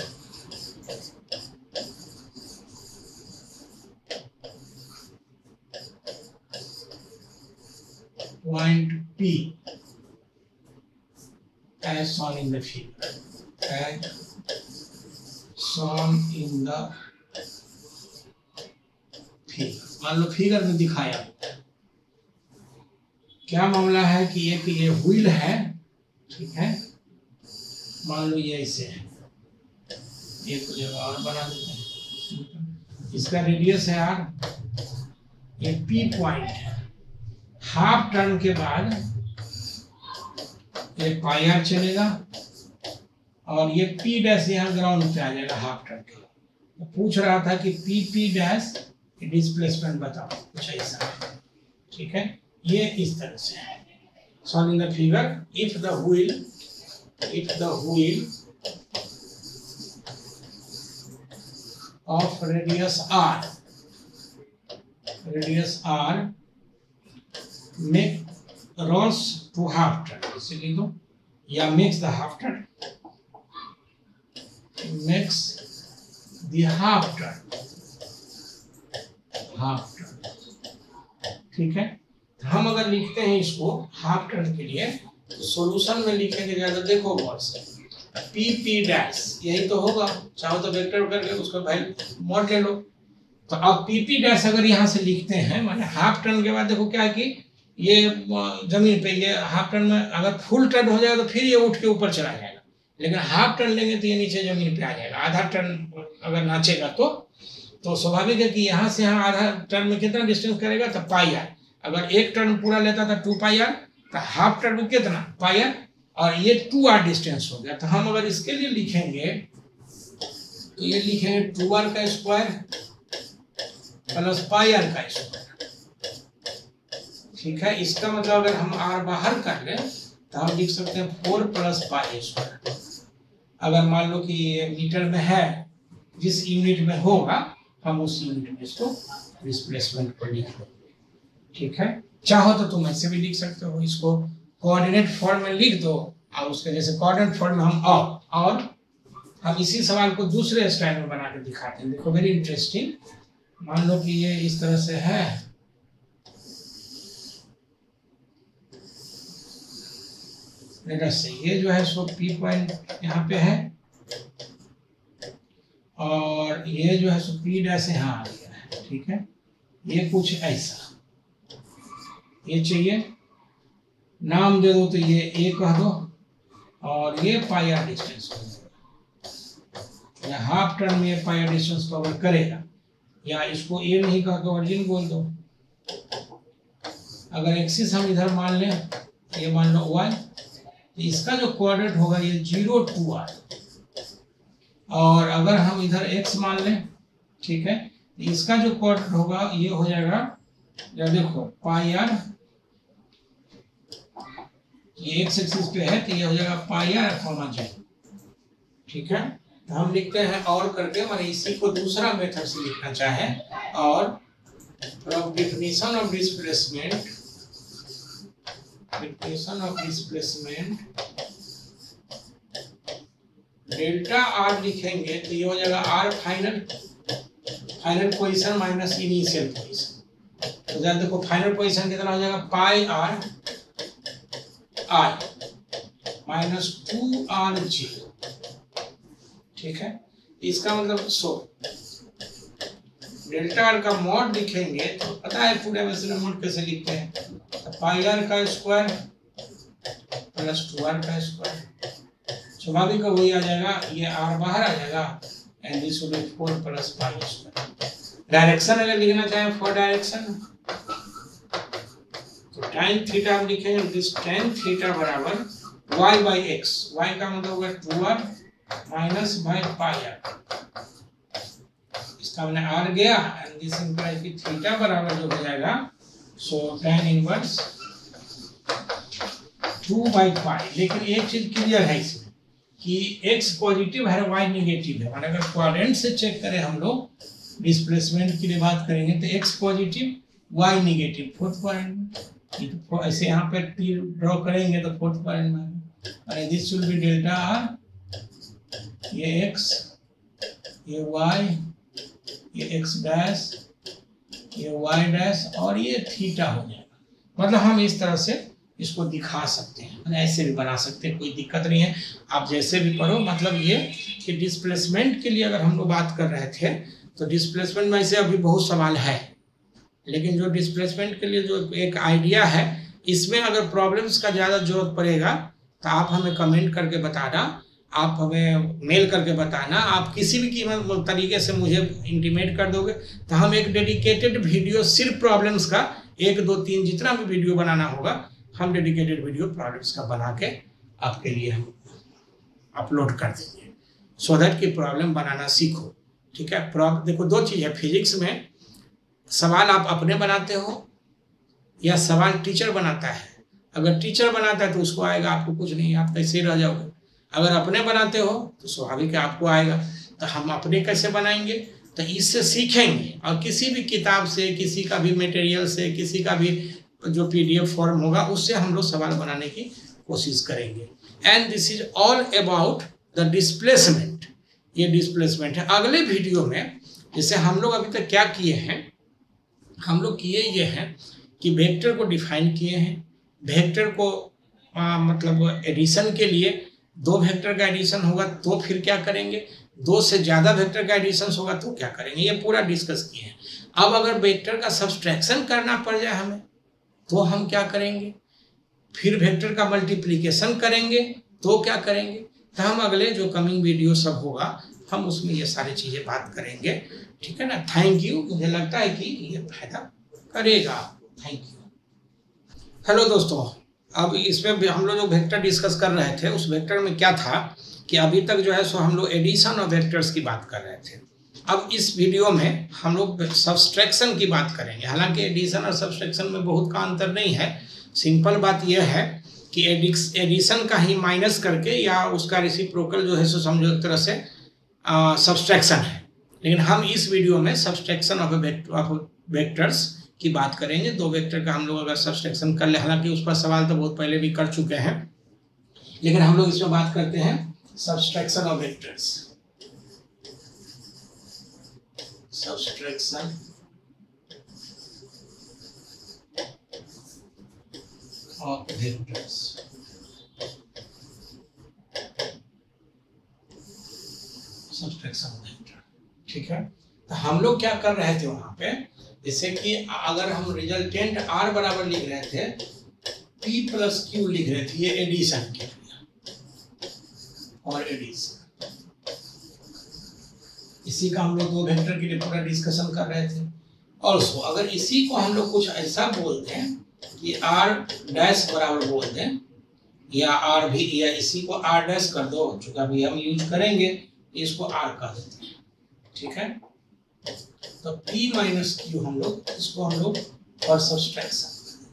point P as shown in the figure, as shown in the figure। मान लो फिगर में दिखाया, क्या मामला है कि ये व्हील है, ठीक है, मान लो ये ऐसे है, एक जगह और बना देते हैं, इसका रेडियस है आर, ये पी पॉइंट है, हाफ टर्न के बाद ये पाई आर चलेगा और ये पी डैश यहाँ ग्राउंड पे आ जाएगा हाफ टर्न के। तो पूछ रहा था कि पी पी डैश डिस्प्लेसमेंट बताओ, कुछ ऐसा है, ठीक है, ये इस तरह से है। Solve in the figure, if the wheel of radius r make rolls to half turn, इसे लिख दो, या makes the half turn, makes the half turn, ठीक है। हम अगर लिखते हैं इसको हाफ टर्न के लिए तो सॉल्यूशन में लिखेंगे ज्यादा, देखो गौर से, पी पी डैश यही तो होगा, चाहो तो वेक्टर करके उसका वैल्यू मॉड ले लो। तो अब पी पी डैश अगर यहाँ से लिखते हैं, माने हाफ टर्न के बाद देखो क्या है कि ये जमीन पे, ये हाफ टर्न में अगर फुल टर्न हो जाएगा तो फिर ये उठ के ऊपर चला जाएगा, लेकिन हाफ टर्न लेंगे तो ये नीचे जमीन पे आ जाएगा। आधा टर्न अगर नाचेगा तो स्वाभाविक है कि यहाँ से यहाँ आधा टर्न में कितना डिस्टेंस करेगा, तो पाई आर। अगर एक टर्न पूरा लेता था 2 पाई आर, तो हाफ टर्न में कितना पाई आर, और ये 2 आर डिस्टेंस हो गया। तो हम अगर इसके लिए लिखेंगे तो ये लिखेंगे 2 आर का स्क्वायर प्लस पाई आर का स्क्वायर, ठीक है। इसका मतलब अगर हम आर बाहर कर ले तो हम लिख सकते हैं 4 प्लस पाई स्क्वायर। अगर मान लो कि ये मीटर में है, जिस यूनिट में होगा हम उस यूनिट में इसको डिस्प्लेसमेंट को लिख लो, ठीक है। चाहो तो तुम ऐसे भी लिख सकते हो, इसको कोऑर्डिनेट फॉर्म में लिख दो, और उसके जैसे कोऑर्डिनेट फॉर्म में हम और हम इसी सवाल को दूसरे स्टाइल में बना के दिखाते हैं। देखो वेरी इंटरेस्टिंग, मान लो कि ये इस तरह से है, ये जो है सो पी पॉइंट यहाँ पे है, और ये जो है सो पी डैश यहाँ आ गया है, ठीक है। ये कुछ ऐसा ये चाहिए, नाम दे दो, तो ये ए कह दो, और ये पाई आर डिस्टेंस या हाफ टर्न में ये पाई आर डिस्टेंस कवर करेगा, या इसको ए नहीं कह के ओरिजिन बोल दो। अगर एक्सिस हम इधर मान लें, ये मान लो वाई, तो इसका जो कोऑर्डिनेट होगा ये 0 2 आर, और अगर हम इधर x मान लें, ठीक है, तो इसका जो कोऑर्डिनेट होगा ये हो जाएगा, या देखो पाई आर, ये x एक्सिस पे है तो ये हो जाएगा पाई आर कॉमा 0, ठीक है। तो हम लिखते हैं और करके, मैंने इसी को दूसरा मेथड से लिखना चाहे, और definition of displacement delta R लिखेंगे तो ये हो जाएगा R final position minus initial position. तो जब देखो फाइनल पोजीशन कितना हो जाएगा, pi R I minus 2 R 0, ठीक है। इसका मतलब डेल्टा आर का मॉड लिखेंगे तो पता है पूरे में मॉड कैसे लिखते हैं, तो पाई आर का स्क्वायर प्लस 2 आर का स्क्वायर, स्वाभाविक का वही आ जाएगा, ये आर बाहर आ जाएगा, and this will be 4 plus pi square. Direction अगर लिखना चाहें फॉर डायरेक्शन, तो tan थीटा हम लिखेंगे, दिस tan थीटा बराबर y बाई एक्स, y का मतलब होगा 2r minus by pi are, इसका हमने r गया, एंड दिस इंप्लाइज कि थीटा बराबर जो हो जाएगा सो tan इनवर्स 2 बाई पाई। लेकिन एक चीज क्लियर है इसमें कि x पॉजिटिव है, y नेगेटिव है, माने अगर क्वाड्रेंट से चेक करें हम लोग, डिस्प्लेसमेंट की बात करेंगे तो x positive y negative fourth quadrant में, तो ऐसे यहाँ पे तीर ड्रॉ करेंगे तो फोर्थ क्वाड्रेंट में, और this will be delta R, ये x, ये y, ये x डैश, ये y डैश, और ये थीटा हो जाएगा। मतलब हम इस तरह से इसको दिखा सकते हैं, ऐसे भी बना सकते हैं, कोई दिक्कत नहीं है, आप जैसे भी पढ़ो। मतलब ये कि डिस्प्लेसमेंट के लिए अगर हम लोग बात कर रहे थे, तो डिस्प्लेसमेंट में से अभी बहुत सवाल है, लेकिन जो डिस्प्लेसमेंट के लिए जो एक आइडिया है इसमें अगर प्रॉब्लम्स का ज़्यादा जरूरत पड़ेगा तो आप हमें कमेंट करके बताना, आप हमें मेल करके बताना, आप किसी भी कीमत तरीके से मुझे इंटीमेट कर दोगे तो हम एक डेडिकेटेड वीडियो सिर्फ प्रॉब्लम्स का 1, 2, 3 जितना भी वीडियो बनाना होगा हम डेडिकेटेड वीडियो प्रॉब्लम्स का बना के आपके लिए हम अपलोड कर देंगे, सो दैट कि प्रॉब्लम बनाना सीखो। ठीक है, देखो 2 चीज़ है फिजिक्स में, सवाल आप अपने बनाते हो या सवाल टीचर बनाता है। अगर टीचर बनाता है तो उसको आएगा, आपको कुछ नहीं, आप कैसे रह जाओगे। अगर अपने बनाते हो तो स्वाभाविक है आपको आएगा। तो हम अपने कैसे बनाएंगे, तो इससे सीखेंगे और किसी भी किताब से, किसी का भी मटेरियल से, किसी का भी जो PDF फॉर्म होगा उससे हम लोग सवाल बनाने की कोशिश करेंगे। And this is all about the displacement, ये डिस्प्लेसमेंट है। अगले वीडियो में जैसे हम लोग अभी तक क्या किए हैं, हम लोग किए ये हैं कि वेक्टर को डिफाइन किए हैं। वेक्टर को मतलब एडिशन के लिए 2 वेक्टर का एडिशन होगा तो फिर क्या करेंगे, 2 से ज़्यादा वेक्टर का एडिशन होगा तो क्या करेंगे, ये पूरा डिस्कस किए हैं। अब अगर वेक्टर का सब्सट्रैक्शन करना पड़ जाए हमें तो हम क्या करेंगे, फिर वेक्टर का मल्टीप्लिकेशन करेंगे तो क्या करेंगे, तो हम अगले जो कमिंग वीडियो सब होगा हम उसमें ये सारी चीज़ें बात करेंगे। ठीक है ना। थैंक यू, मुझे लगता है कि ये फायदा करेगा। Thank you. हेलो दोस्तों, अब इसमें भी हम लोग जो वेक्टर डिस्कस कर रहे थे उस वेक्टर में क्या था कि अभी तक जो है सो हम लोग एडिशन और वेक्टर्स की बात कर रहे थे। अब इस वीडियो में हम लोग सब्सट्रैक्शन की बात करेंगे। हालांकि एडिशन और सब्सट्रैक्शन में बहुत का अंतर नहीं है, सिंपल बात यह है कि एडिशन का ही माइनस करके या उसका रेसिप्रोकल जो है सो समझो एक तरह से सब्सट्रैक्शन है। लेकिन हम इस वीडियो में सब्सट्रैक्शन ऑफ वेक्टर्स की बात करेंगे। 2 वेक्टर का हम लोग अगर सब्सट्रैक्शन कर ले, हालांकि उस पर सवाल तो बहुत पहले भी कर चुके हैं, लेकिन हम लोग इसमें बात करते हैं subtraction of vectors. Subtraction of vectors. Subtraction of vector. ठीक है, तो हम लोग क्या कर रहे थे वहां पे, जैसे कि अगर हम रिजल्टेंट R बराबर लिख रहे थे, P + Q लिख रहे थे, ये एडिशन के लिए और एडिशन, इसी का हम लोग 2 वेक्टर के लिए पूरा डिस्कशन कर रहे थे। ऑल्सो अगर इसी को हम लोग कुछ ऐसा बोल दें कि R' बराबर बोल दें, या R भी, या इसी को R' कर दो, चूंकि अभी हम यूज करेंगे इसको R कर देते हैं। ठीक है, तो P - Q हम लोग इसको हम लोग और सब्सट्रैक्शन,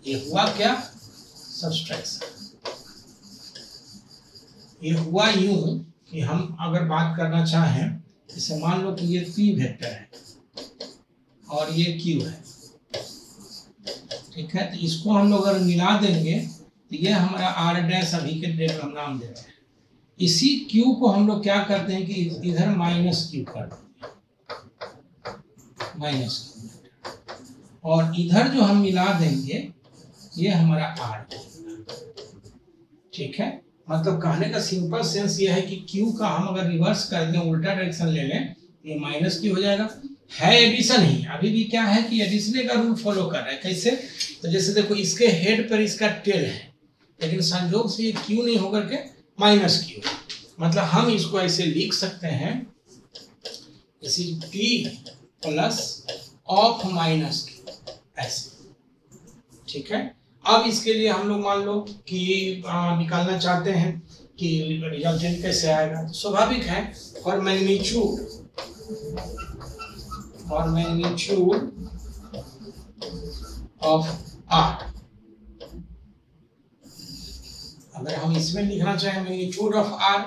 ये हुआ क्या, सब्सट्रैक्शन। ये हुआ यूं कि हम अगर बात करना चाहें, जैसे मान लो कि ये P वेक्टर है और ये Q है। ठीक है, तो इसको हम लोग अगर मिला देंगे तो ये हमारा R' अभी के डेट हम नाम दे रहे हैं। इसी Q को हम लोग क्या करते हैं कि इधर -Q कर देंगे, -Q, और इधर जो हम मिला देंगे ये हमारा R। ठीक है, मतलब कहने का सिंपल सेंस ये है कि Q का हम अगर रिवर्स कर दें, उल्टा डायरेक्शन ले लें, ये -Q हो जाएगा। है एडिशन ही, अभी भी क्या है कि एडिशन का रूल फॉलो कर रहा है। कैसे, तो जैसे देखो इसके हेड पर इसका टेल है, लेकिन संयोग से ये Q नहीं होकर के -Q, मतलब हम इसको ऐसे लिख सकते हैं, जैसे P प्लस ऑफ -Q ऐसे। ठीक है, अब इसके लिए हम लोग मान लो कि निकालना चाहते हैं कि रिजल्टेंट कैसे आएगा, तो स्वाभाविक है फॉर मैग्नीट्यूड ऑफ R, अगर हम इसमें लिखना चाहें मैग्नीट्यूड ऑफ R,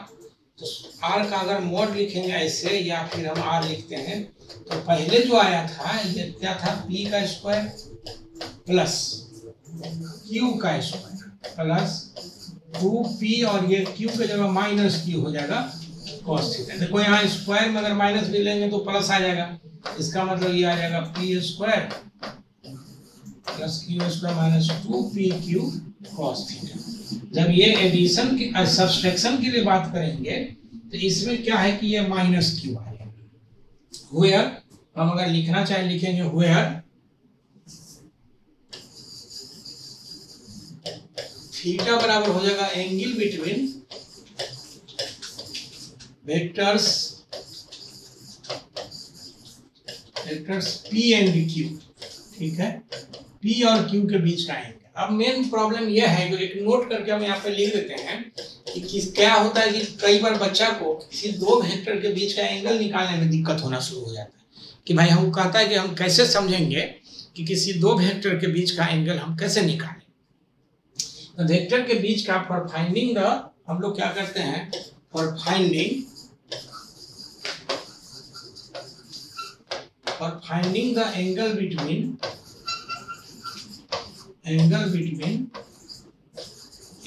तो R का अगर मोड लिखेंगे ऐसे, या फिर हम R लिखते हैं, तो पहले जो आया था ये क्या था, P का स्क्वायर प्लस Q का स्क्वायर प्लस 2P, और ये Q के जगह -Q हो जाएगा cos थीटा। देखो यहाँ स्क्वायर में अगर माइनस भी लेंगे तो प्लस आ जाएगा, इसका मतलब ये आ जाएगा P² plus Q² minus 2PQ cos theta. जब ये एडिशन की सब्सट्रैक्शन के लिए बात करेंगे तो इसमें क्या है कि ये -Q आएगा। वेयर हम अगर लिखना चाहे लिखेंगे वेयर थीटा बराबर हो जाएगा angle between vectors P and Q, ठीक है, P और Q के बीच का एंगल। अब मेन प्रॉब्लम यह है, जो एक नोट करके हम यहाँ पे लिख देते हैं कि क्या होता है कि कई बार बच्चा को किसी दो वेक्टर के बीच का एंगल निकालने में दिक्कत होना शुरू हो जाता है कि भाई हम कहता है कि हम कैसे समझेंगे कि किसी दो वेक्टर के बीच का एंगल हम कैसे निकालें। तो वेक्टर के बीच का फॉर फाइंडिंग द, हम लोग क्या करते हैं, for finding the angle between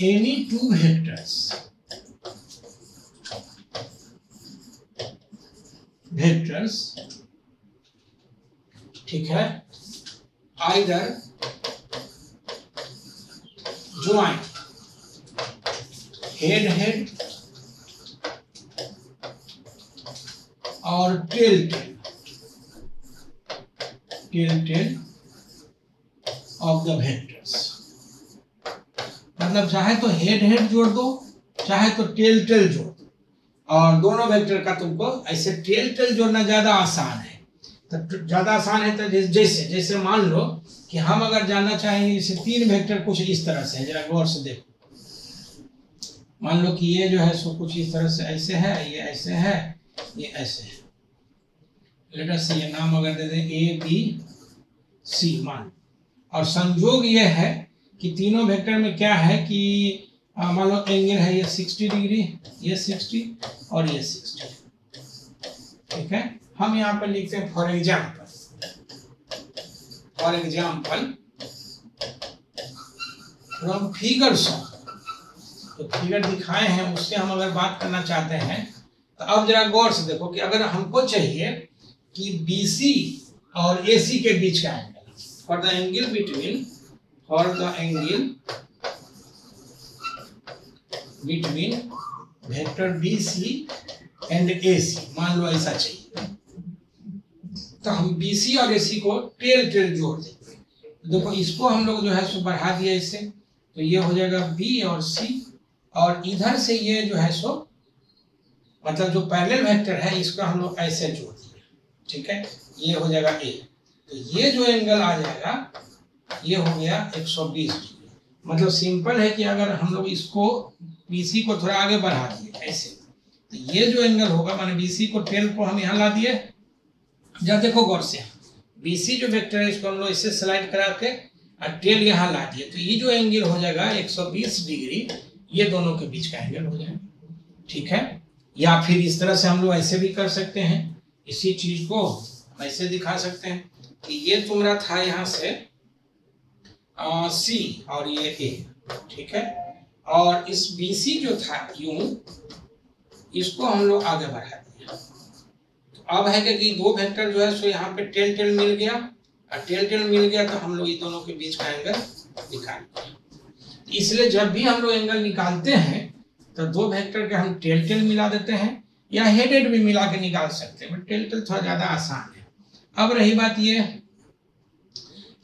any two vectors, ठीक है, either join head और tail of the vectors, मतलब चाहे तो हेड जोड़ दो, चाहे तो टेल जोड़ दो, और दोनों वेक्टर का तुमको ऐसे टेल जोड़ना ज्यादा आसान है। तो ज्यादा आसान है तो जैसे मान लो कि हम अगर जानना चाहेंगे जैसे तीन वेक्टर कुछ इस तरह से है, जरा गौर से देखो, मान लो कि ये जो है सो कुछ इस तरह से ऐसे है, ये ऐसे है, ये ऐसे है, लेट अस ये नाम अगर दे दें A B C मान, और संयोग ये है कि तीनों वेक्टर में क्या है कि मान लो एंगल है ये 60 डिग्री, ये 60 और ये 60, ठीक है। हम यहाँ पर लिखते हैं फॉर एग्जाम्पल फ्रॉम फिगर्स, तो फिगर दिखाए हैं उससे हम अगर बात करना चाहते हैं, तो अब जरा गौर से देखो कि अगर हमको चाहिए कि BC और AC के बीच का angle, for the angle between vector BC and AC, मान लो ऐसा चाहिए, तो हम BC और AC को टेल जोड़ देंगे। देखो इसको हम लोग जो है सो बढ़ा दिया इससे, तो ये हो जाएगा B और C, और इधर से ये जो है सो मतलब जो पैरेलल वेक्टर है इसको हम लोग ऐसे जोड़ दिए, ठीक है, ये हो जाएगा A। तो ये जो एंगल आ जाएगा ये हो गया 120 डिग्री। मतलब सिंपल है कि अगर हम लोग इसको BC को थोड़ा आगे बढ़ा दिए ऐसे, तो ये जो एंगल होगा माने BC को टेल को हम यहाँ ला दिए, जब देखो गौर से BC जो वेक्टर है इसको हम लोग इसे स्लाइड करा के और टेल यहाँ ला दिए, तो ये जो एंगल हो जाएगा 120 डिग्री, ये दोनों के बीच का एंगल हो जाएगा, ठीक है। या फिर इस तरह से हम लोग ऐसे भी कर सकते हैं, इसी चीज को ऐसे दिखा सकते हैं कि ये तुम्हारा था यहाँ से C और ये A, ठीक है, और इस BC जो था यूं, इसको हम लोग आगे बढ़ा दिए। तो अब है कि दो वेक्टर जो है सो यहाँ पे टेल मिल गया, और टेल मिल गया तो हम लोग इन दोनों के बीच का एंगल निकालते। इसलिए जब भी हम लोग एंगल निकालते हैं तो दो वेक्टर के हम टेल मिला देते हैं, या हेडेड भी मिला के निकाल सकते हैं, बट टेल थोड़ा ज्यादा आसान है। अब रही बात ये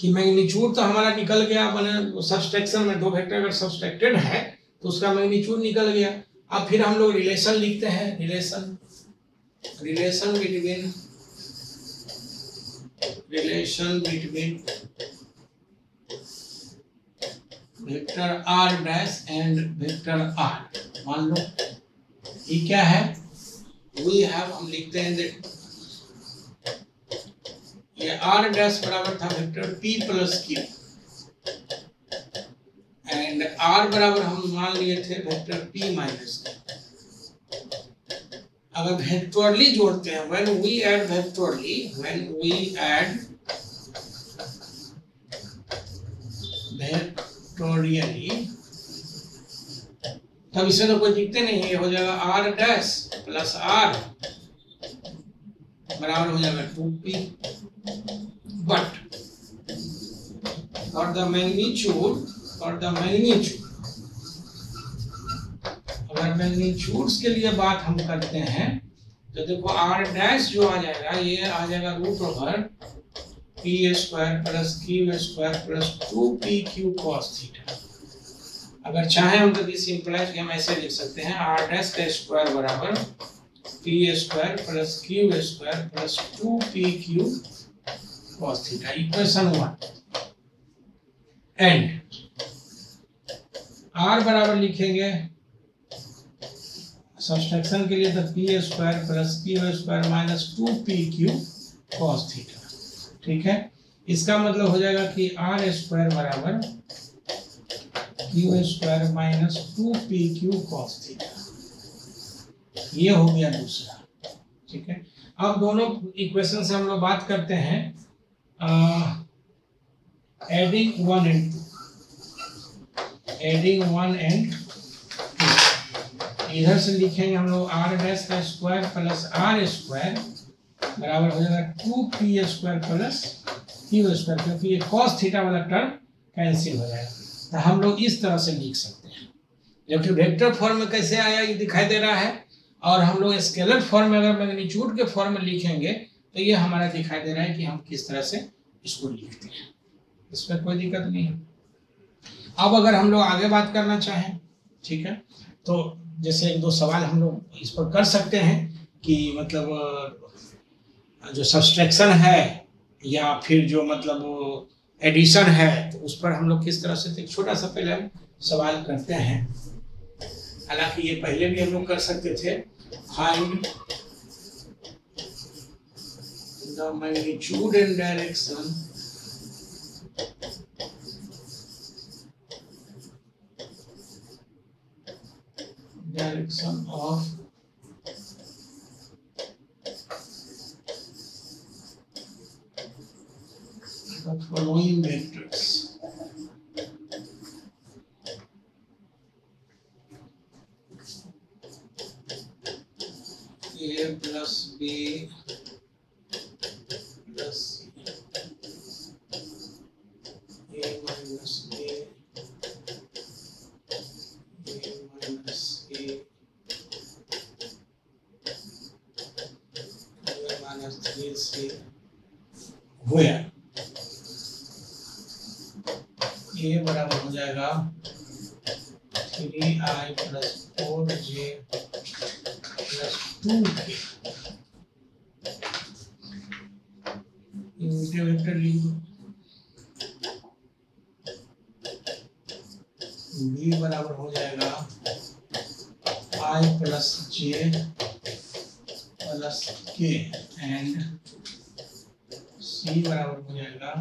कि मैग्नीट्यूड तो हमारा निकल गया, मैंने सब्सट्रैक्शन में दो वेक्टर अगर सब्सट्रैक्टेड है तो उसका मैग्नीट्यूड निकल गया। अब फिर हम लोग रिलेशन लिखते हैं, relation between vector R dash and vector R। मान लो ये क्या है, हम लिखते हैं ये R डैश बराबर था vector P plus Q, and R बराबर हम मान लिए थे वेक्टर P माइनस Q। अगर वेक्टोरली जोड़ते हैं, when we add vectorially तब इससे तो कोई दिखते नहीं है, ये हो जाएगा R डैश प्लस R बराबर हो जाएगा 2P, but for the magnitude अगर मैग्नीट्यूड्स के लिए बात हम करते हैं तो देखो R डैश जो आ जाएगा ये आ जाएगा root over P square plus Q square plus 2PQ cos theta. अगर चाहें हम तो दिस इंप्लाइज हम ऐसे लिख सकते हैं r डैश का स्क्वायर बराबर p square plus q square plus 2pq cos theta, equation 1। And r बराबर लिखेंगे सब्सट्रैक्शन के लिए तो p square plus q square minus 2pq cos theta. ठीक है, इसका मतलब हो जाएगा कि r स्क्वायर बराबर q square minus 2pq cos theta. ये हो गया दूसरा। ठीक है, अब दोनों इक्वेशन से हम लोग बात करते हैं एडिंग 1 एंड 2। एडिंग 1 एंड 2 इधर से लिखेंगे हम लोग r डैश का स्क्वायर प्लस r स्क्वायर बराबर हो जाएगा 2p square plus q square, क्योंकि ये cos थीटा वाला टर्म कैंसिल हो जाएगा। तो हम लोग इस तरह से लिख सकते हैं, जबकि वेक्टर फॉर्म में कैसे आया ये दिखाई दे रहा है, और हम लोग स्केलर फॉर्म में अगर मैग्नीट्यूड के फॉर्म में लिखेंगे तो ये हमारा दिखाई दे रहा है कि हम किस तरह से इसको लिखते हैं। इसमें कोई दिक्कत नहीं है। अब अगर हम लोग आगे बात करना चाहें, ठीक है, तो जैसे एक दो सवाल हम लोग इस पर कर सकते हैं कि मतलब जो सब्सट्रैक्शन है या फिर जो मतलब एडिशन है, तो उस पर हम लोग किस तरह से, एक छोटा सा पहले हम सवाल करते हैं। हालांकि ये पहले भी हम लोग कर सकते थे। Find the magnitude and direction of the following vectors. A plus B plus C, A minus B, A minus A, A minus 3C, where A बराबर हो जाएगा 3i plus 4j plus 2k। इनके वेक्टर लिख दो। B बराबर हो जाएगा i plus j plus k and C बराबर हो जाएगा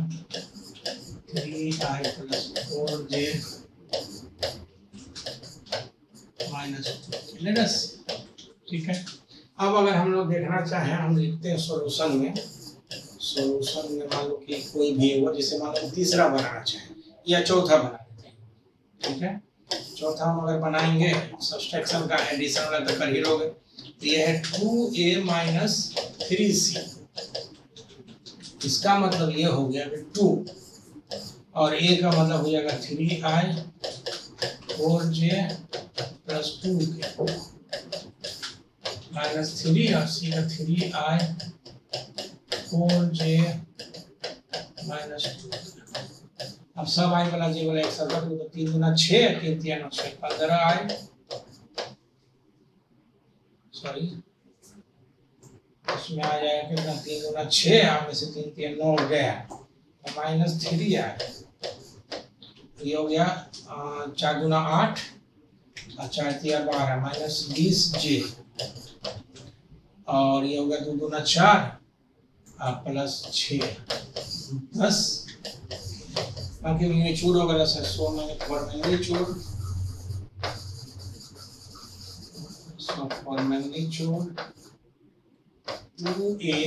3i plus 4j minus 2k। ठीक है, अब अगर हम लोग देखना चाहें, हम लिखते हैं सॉल्यूशन में। सॉल्यूशन में मान लो कि कोई भी हो, जैसे मान लो तीसरा बनाना चाहें या चौथा बना लेते हैं। ठीक है, चौथा हम अगर बनाएंगे सब्सट्रैक्शन का एडिशन वाला तो कर ही लोगे। तो ये है 2a माइनस 3c, इसका मतलब ये हो गया कि 2 और a का मतलब हो जाएगा 3i 4j plus 2k minus 3 और c का 3i 4j माइनस 2। अब सब i वाला j वाला एक साथ रख दो तो 3 गुना 6, 3 3 9 15i, सॉरी इसमें आ जाएगा कितना, 3 गुना 6, आप में से 3 3 9 गया तो माइनस 3 आया। ये हो गया 4 गुना 8 और 4 3 12 माइनस 20j, और ये हो गया 2 गुना 4 प्लस 6 10। बाकी मैग्नीट्यूड वगैरह से 100 में for magnitude, so for magnitude 2a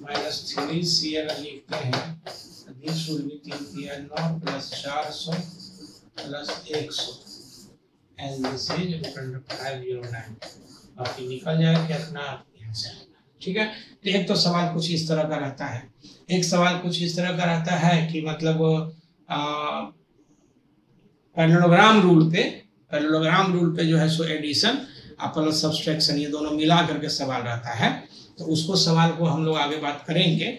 minus 3c अगर लिखते हैं तो this will be 3 3 9 plus 400 plus 100 and this is 509। बाकी निकल जाएगा कितना यहाँ से आएगा। ठीक है, तो एक तो सवाल कुछ इस तरह का रहता है। एक सवाल कुछ इस तरह का रहता है कि मतलब पैरेललोग्राम रूल पे जो है सो एडिशन प्लस सब्सट्रैक्शन ये दोनों मिला करके सवाल रहता है। तो उसको सवाल को हम लोग आगे बात करेंगे।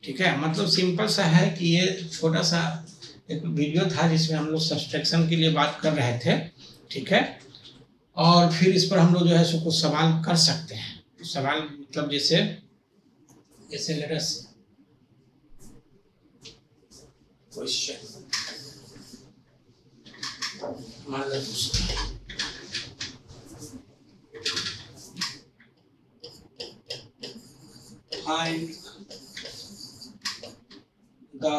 ठीक है, मतलब सिंपल सा है कि ये छोटा सा एक वीडियो था जिसमें हम लोग सब्सट्रैक्शन के लिए बात कर रहे थे, ठीक है। और फिर इस पर हम लोग जो है सो कुछ सवाल कर सकते हैं। तो सवाल मतलब जैसे लेट अस क्वेश्चन मान लो find the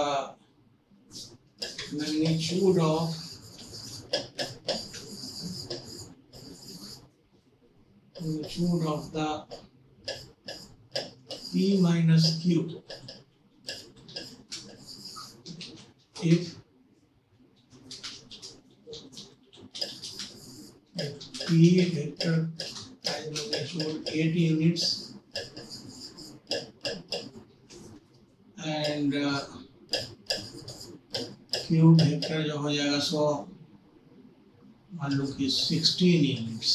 magnitude of the P minus Q if P vector has magnitude 8 units and Q vector जो हो जाएगा सो मान लो कि 16 units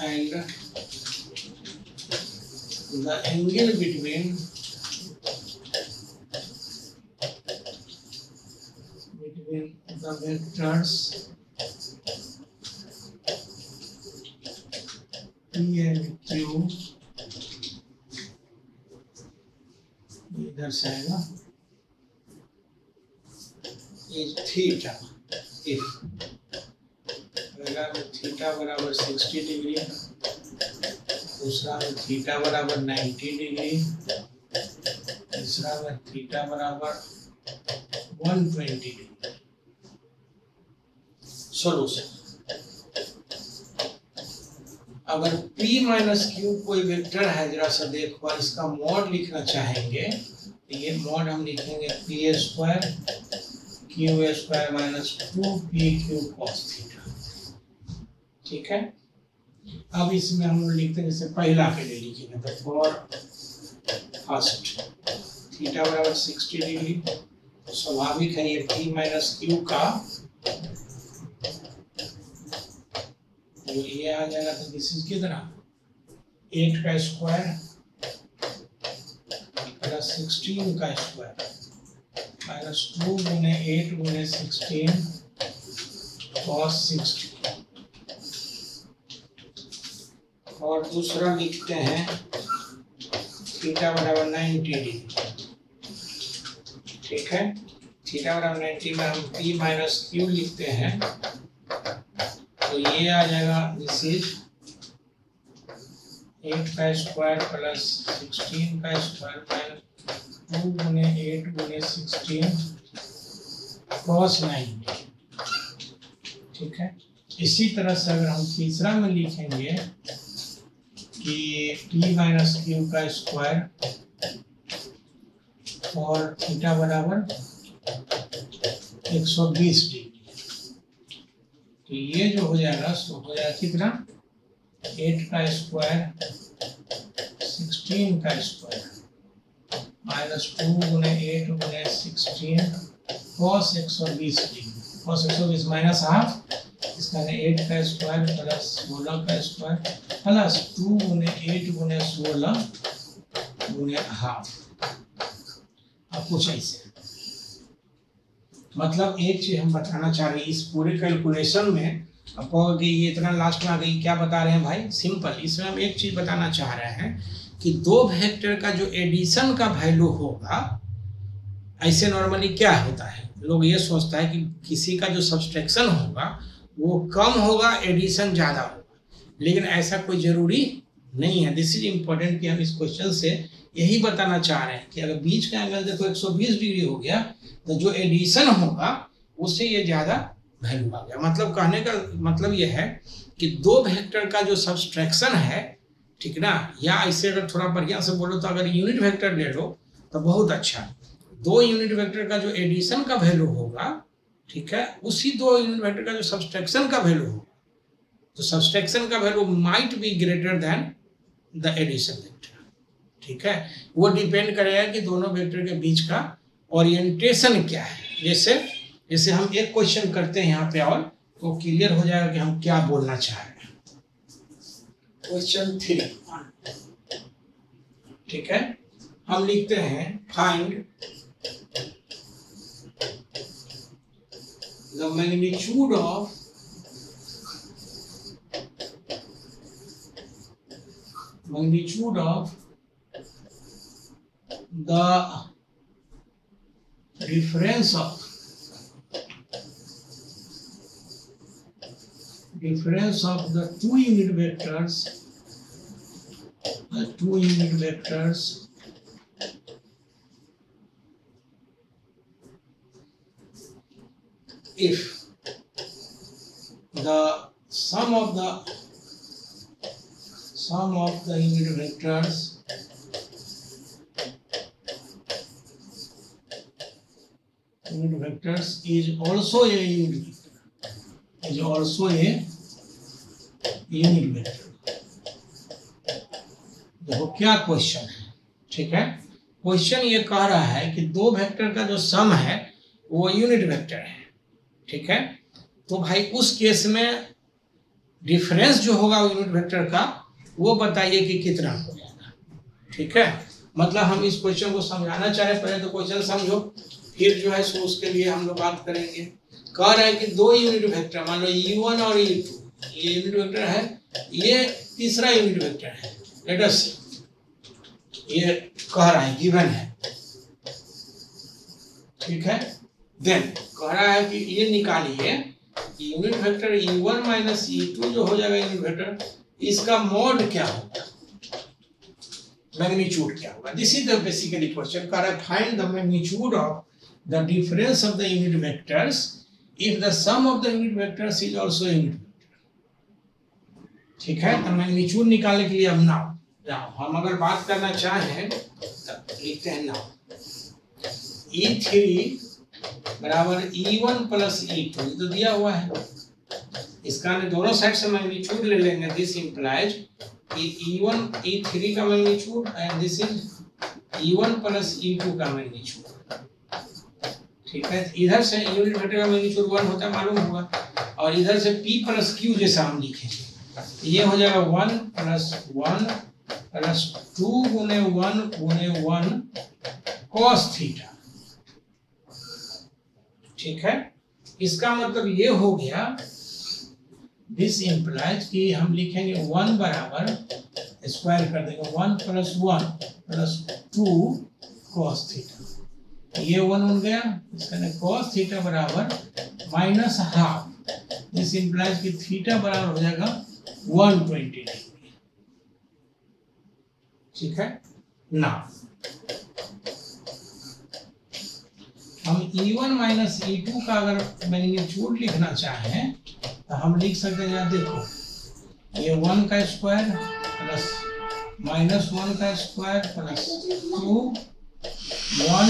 and the angle between the vectors P and Q इधर से आएगा इज थीटा इफ पहला में थीटा बराबर 60 डिग्री, दूसरा में थीटा बराबर 90 डिग्री, तीसरा में थीटा बराबर 120 डिग्री। सॉल्यूशन, अगर P माइनस Q कोई वेक्टर है, जरा सा देखो, इसका मॉड लिखना चाहेंगे तो ये मॉड हम लिखेंगे P square Q square minus 2PQ cos theta, ठीक है। अब इसमें हम लोग लिखते हैं जैसे पहला के लिए लिखेंगे तो फॉर फर्स्ट थीटा बराबर 60 डिग्री, तो स्वाभाविक है ये P माइनस Q का तो ये आ जाएगा, तो दिस इज कितना 8 का स्क्वायर प्लस 16 का स्क्वायर माइनस 2 गुने 8 गुने 16 cos 60। और दूसरा लिखते हैं थीटा बराबर 90 डिग्री, ठीक है। थीटा बराबर 90 में हम P माइनस Q लिखते हैं तो ये आ जाएगा दिस इज 8 का स्क्वायर प्लस 16 का स्क्वायर माइनस 2 गुने 8 गुने 16 cos 90, ठीक है। इसी तरह से अगर हम तीसरा में लिखेंगे कि P माइनस Q का स्क्वायर और थीटा बराबर 120 डिग्री, तो ये जो हो जाएगा सो हो जाएगा कितना 8 का स्क्वायर 16 का स्क्वायर माइनस 2 गुने 8 गुने 16 cos 120 degree, cos 120 minus half, इसका 8 का स्क्वायर प्लस 16 का स्क्वायर प्लस 2 गुने 8 गुने 16 गुने हाफ। अब कुछ ऐसे मतलब एक चीज हम बताना चाह रहे हैं इस पूरे कैलकुलेशन में, अब कहोगे ये इतना लास्ट में आ गई क्या बता रहे हैं भाई, सिंपल। इसमें हम एक चीज बताना चाह रहे हैं कि दो वेक्टर का जो एडिशन का वैल्यू होगा, ऐसे नॉर्मली क्या होता है, लोग ये सोचता है कि किसी का जो सब्सट्रैक्शन होगा वो कम होगा, एडिशन ज्यादा होगा, लेकिन ऐसा कोई जरूरी नहीं है। दिस इज इम्पोर्टेंट कि हम इस क्वेश्चन से यही बताना चाह रहे हैं कि अगर बीच का एंगल देखो 120 डिग्री हो गया तो जो एडिशन होगा उससे ये ज्यादा वैल्यू आ गया। मतलब कहने का मतलब ये है कि दो वेक्टर का जो सब्सट्रैक्शन है, ठीक ना, या ऐसे अगर थोड़ा बढ़िया से बोलो तो अगर यूनिट वेक्टर ले लो तो बहुत अच्छा, दो यूनिट वेक्टर का जो एडिशन का वैल्यू होगा, ठीक है, उसी दो यूनिट वेक्टर का जो सब्सट्रैक्शन का वैल्यू होगा, तो सब्सट्रैक्शन का value might be greater than the addition vector, ठीक है। वो डिपेंड करेगा कि दोनों वेक्टर के बीच का ओरिएंटेशन क्या है। जैसे हम एक क्वेश्चन करते हैं यहाँ पे और तो क्लियर हो जाएगा कि हम क्या बोलना चाह रहे हैं। क्वेश्चन 3, ठीक है। हम लिखते हैं find the magnitude of the difference of the two unit vectors if the sum of the unit vectors is also a unit vector। देखो क्या क्वेश्चन है, ठीक है। क्वेश्चन ये कह रहा है कि दो वेक्टर का जो सम है वो यूनिट वेक्टर है, ठीक है। तो भाई उस केस में डिफरेंस जो होगा यूनिट वेक्टर का वो बताइए कि कितना हो जाएगा, ठीक है। मतलब हम इस क्वेश्चन को समझाना चाह रहे हैं, पहले तो क्वेश्चन समझो, फिर जो है सो उसके लिए हम लोग बात करेंगे। कह रहा है कि दो यूनिट वेक्टर, मान लो U1 और U2, ये यूनिट वेक्टर है, ये तीसरा यूनिट वेक्टर है, लेट अस सी। ये कह रहा है गिवन है, ठीक है। देन कह रहा है कि ये निकालिए unit vector U1 minus U2 जो हो जाएगा यूनिट वेक्टर, इसका मॉड क्या होगा, मैग्नीट्यूड क्या होगा। This is the basically question. कह रहा है find the magnitude of the difference of the unit vectors if the sum of the unit vectors is also unit vector, ठीक है। तो मैग्नीट्यूड निकालने के लिए अब नाउ हम अगर बात करना चाहें तो लिखते हैं नाउ E3 बराबर E1 प्लस E2, तो दिया हुआ है, इसका दोनों साइड से मैग्नीट्यूड ले लेंगे। दिस इंप्लाइज E1 E3 का magnitude and this is E1 plus E2 का मैग्नीट्यूड, ठीक है। इधर से यूनिट वेक्टर का मैग्नीट्यूड 1 होता है, मालूम होगा, और इधर से P प्लस Q जैसा हम लिखेंगे, ये हो जाएगा 1 प्लस 1 प्लस 2 गुने 1 cos थीटा, ठीक है। इसका मतलब ये हो गया, दिस इंप्लाइज कि हम लिखेंगे 1 बराबर स्क्वायर कर देंगे 1 प्लस 2 cos थीटा, ये 1 गया, इसका cos थीटा बराबर माइनस हाफ। दिस इंप्लाइज कि थीटा बराबर हो जाएगा 120 डिग्री, ठीक है ना। हम E1 माइनस E2 का अगर मैग्नीट्यूड लिखना चाहें तो हम लिख सकते हैं, देखो ये 1 का स्क्वायर प्लस माइनस 1 का square plus 2 1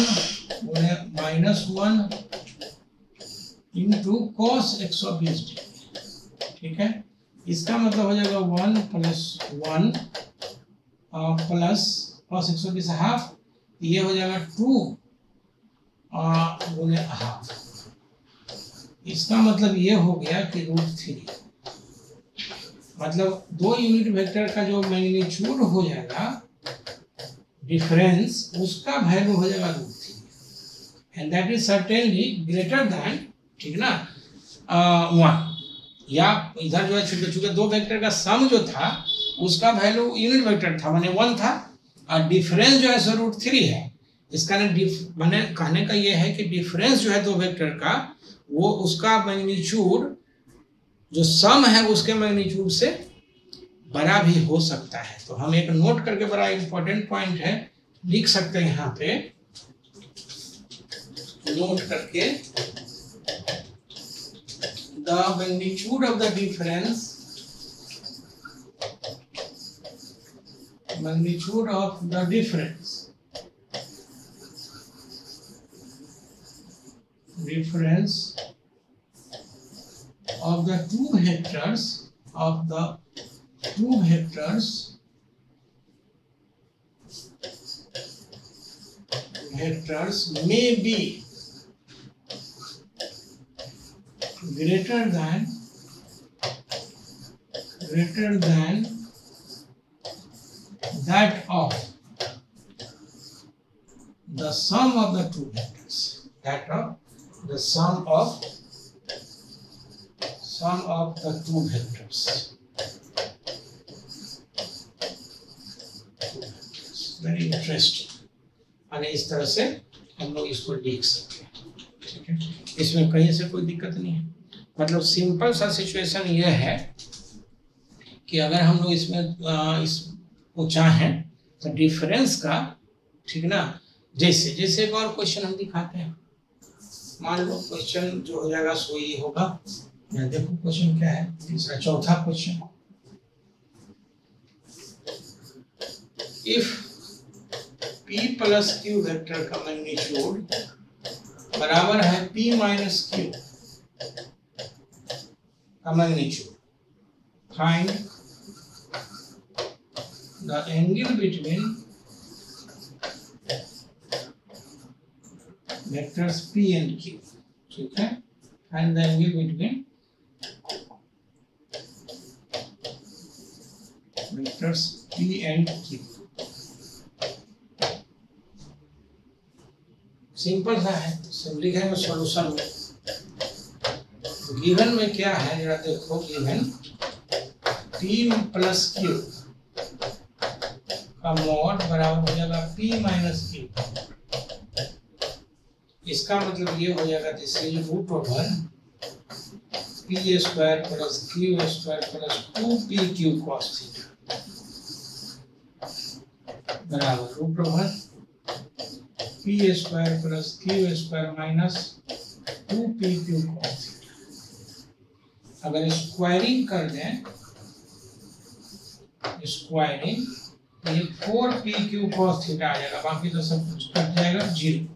minus 1 into cos 120 degree, ठीक है। इसका मतलब हो जाएगा 1 प्लस 1 प्लस cos 120 हाफ, ये हो जाएगा 2 गुने हाफ। इसका मतलब ये हो गया कि √3, मतलब दो यूनिट वेक्टर का जो मैग्नीट्यूड हो जाएगा डिफरेंस, उसका वैल्यू हो जाएगा √3 and that is certainly greater than, ठीक ना, 1। या इधर जो है छोटे दो वेक्टर का सम जो था उसका वैल्यू यूनिट वेक्टर था, माने 1 था, और डिफरेंस जो है सो √3 है। इसका माने कहने का ये है कि डिफरेंस जो है दो वेक्टर का, वो उसका मैग्नीट्यूड जो सम है उसके मैग्नीट्यूड से बड़ा भी हो सकता है। तो हम एक नोट करके, बड़ा इंपॉर्टेंट पॉइंट है, लिख सकते हैं यहाँ पे नोट करके, the magnitude of the difference, magnitude of the difference of the two vectors may be greater than that of the sum of the two vectors, that of the sum of the two vectors. Very interesting. और इस तरह से हम लोग इसको लिख सकते हैं, ठीक है। इसमें कहीं से कोई दिक्कत नहीं है। मतलब सिंपल सा सिचुएशन ये है कि अगर हम लोग इसमें इसको चाहें तो डिफरेंस का, ठीक ना, जैसे जैसे एक और क्वेश्चन हम दिखाते हैं। मान लो क्वेश्चन जो हो जाएगा सो ये होगा। देखो क्वेश्चन क्या है, तीसरा चौथा question. If p plus q vector का मैग्नीट्यूड बराबर है p माइनस q का magnitude, find the angle between vectors p and q, ठीक है। Find the angle between vectors p and q। Simple सा है, सब लिखेंगे सॉल्यूशन में। गिवन में क्या है जरा देखो, गिवन p प्लस q का मॉड बराबर हो जाएगा p माइनस q। इसका मतलब ये हो जाएगा this is root over p square plus q square plus 2pq cos theta बराबर root over p square plus q square minus 2pq cos theta. अगर स्क्वायरिंग कर दें, स्क्वायरिंग, ये 4pq cos थीटा आ जाएगा, बाकी तो सब कुछ कट जाएगा 0।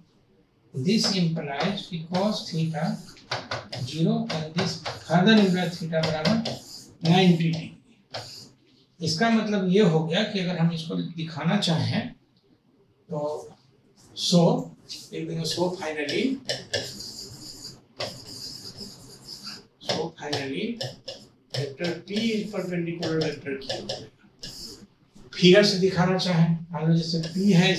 दिस इंप्लाइज कि cos theta 0 and this further implies theta बराबर 90 डिग्री। इसका मतलब ये हो गया कि अगर हम इसको दिखाना चाहें तो so finally vector p is perpendicular vector q। Figure से दिखाना चाहें, मान लो जैसे p है,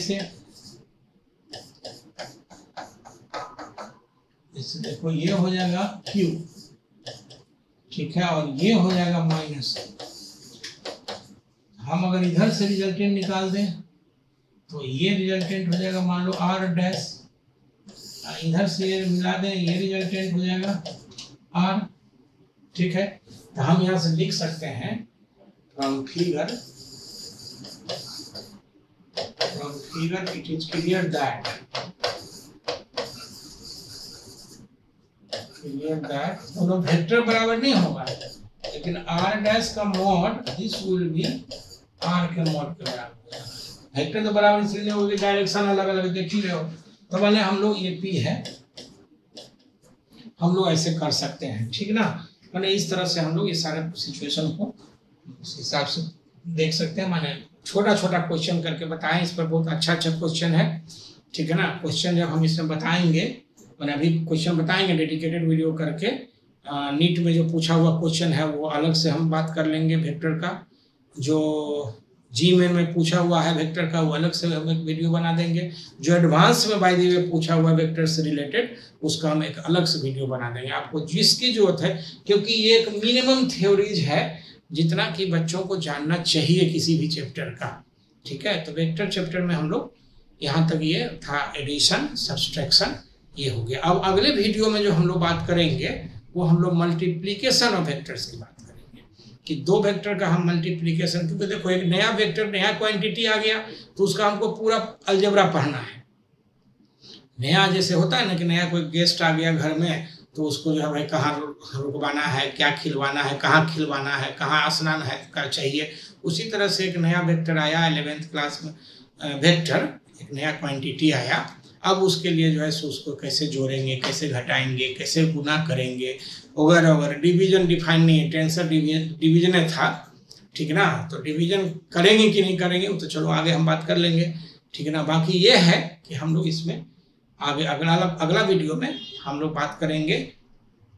इससे देखो ये हो जाएगा q, ठीक है, और ये हो जाएगा माइनस। हम अगर इधर से रिजल्टेंट निकाल दें तो ये रिजल्टेंट हो जाएगा मान लो r डैश, इधर से ये मिला दें, ये रिजल्टेंट हो जाएगा r, ठीक है। तो हम यहाँ से लिख सकते हैं from figure it is clear that दोनों वेक्टर बराबर नहीं होगा, लेकिन r डैश का mod this will be r के मॉड के बराबर। वेक्टर तो बराबर इसलिए नहीं होगी, डायरेक्शन अलग अलग देख ही रहे हो। तो मैंने हम लोग ये p है, हम लोग ऐसे कर सकते हैं, ठीक ना। मैंने इस तरह से हम लोग ये सारे सिचुएशन को उस हिसाब से देख सकते हैं। मैंने छोटा छोटा क्वेश्चन करके बताएं, इस पर बहुत अच्छा क्वेश्चन है, ठीक है ना। क्वेश्चन जब हम इसमें बताएंगे, मैंने अभी क्वेश्चन बताएंगे डेडिकेटेड वीडियो करके। नीट में जो पूछा हुआ क्वेश्चन है वो अलग से हम बात कर लेंगे वेक्टर का, जो जी में पूछा हुआ है वेक्टर का वो अलग से हम एक वीडियो बना देंगे, जो एडवांस में बाय द वे पूछा हुआ है वेक्टर से रिलेटेड उसका हम एक अलग से वीडियो बना देंगे। आपको जिसकी जरूरत है, क्योंकि ये एक मिनिमम थ्योरीज है जितना कि बच्चों को जानना चाहिए किसी भी चैप्टर का, ठीक है। तो वेक्टर चैप्टर में हम लोग यहाँ तक ये था, एडिशन सब्सट्रैक्शन ये हो गया। अब अगले वीडियो में जो हम लोग बात करेंगे वो हम लोग मल्टीप्लीकेशन ऑफ वेक्टर्स की बात करेंगे, कि दो वेक्टर का हम मल्टीप्लीकेशन, क्योंकि देखो एक नया वेक्टर नया क्वांटिटी आ गया तो उसका हमको पूरा अलजेब्रा पढ़ना है। नया जैसे होता है ना कि नया कोई गेस्ट आ गया घर में तो उसको जो है भाई कहाँ रुकवाना है, क्या खिलवाना है, कहाँ खिलवाना है, कहाँ स्नान है का चाहिए, उसी तरह से एक नया वेक्टर आया 11th क्लास में, वेक्टर एक नया क्वांटिटी आया। अब उसके लिए जो है सो उसको कैसे जोड़ेंगे, कैसे घटाएंगे, कैसे गुना करेंगे वगैरह वगैरह। डिवीजन डिफाइन नहीं है, टेंसर डिवीजन था, ठीक ना। तो डिवीजन करेंगे कि नहीं करेंगे वो तो चलो आगे हम बात कर लेंगे, ठीक है ना। बाकी ये है कि हम लोग इसमें आगे अगला वीडियो में हम लोग बात करेंगे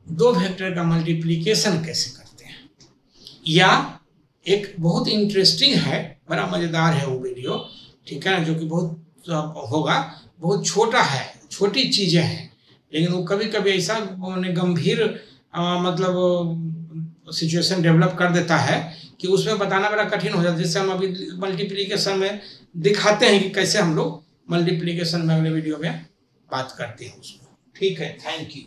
दो वेक्टर का मल्टीप्लिकेशन कैसे करते हैं, या एक बहुत इंटरेस्टिंग है, बड़ा मज़ेदार है वो वीडियो, ठीक है ना, जो कि बहुत होगा, बहुत छोटा है, छोटी चीज़ें हैं, लेकिन वो कभी कभी ऐसा उन्हें गंभीर मतलब सिचुएशन डेवलप कर देता है कि उसमें बताना बड़ा कठिन हो जाता है। जैसे हम अभी मल्टीप्लिकेशन में दिखाते हैं कि कैसे हम लोग मल्टीप्लिकेशन में अगले वीडियो में बात करते हैं उसमें। ठीक है, थैंक यू।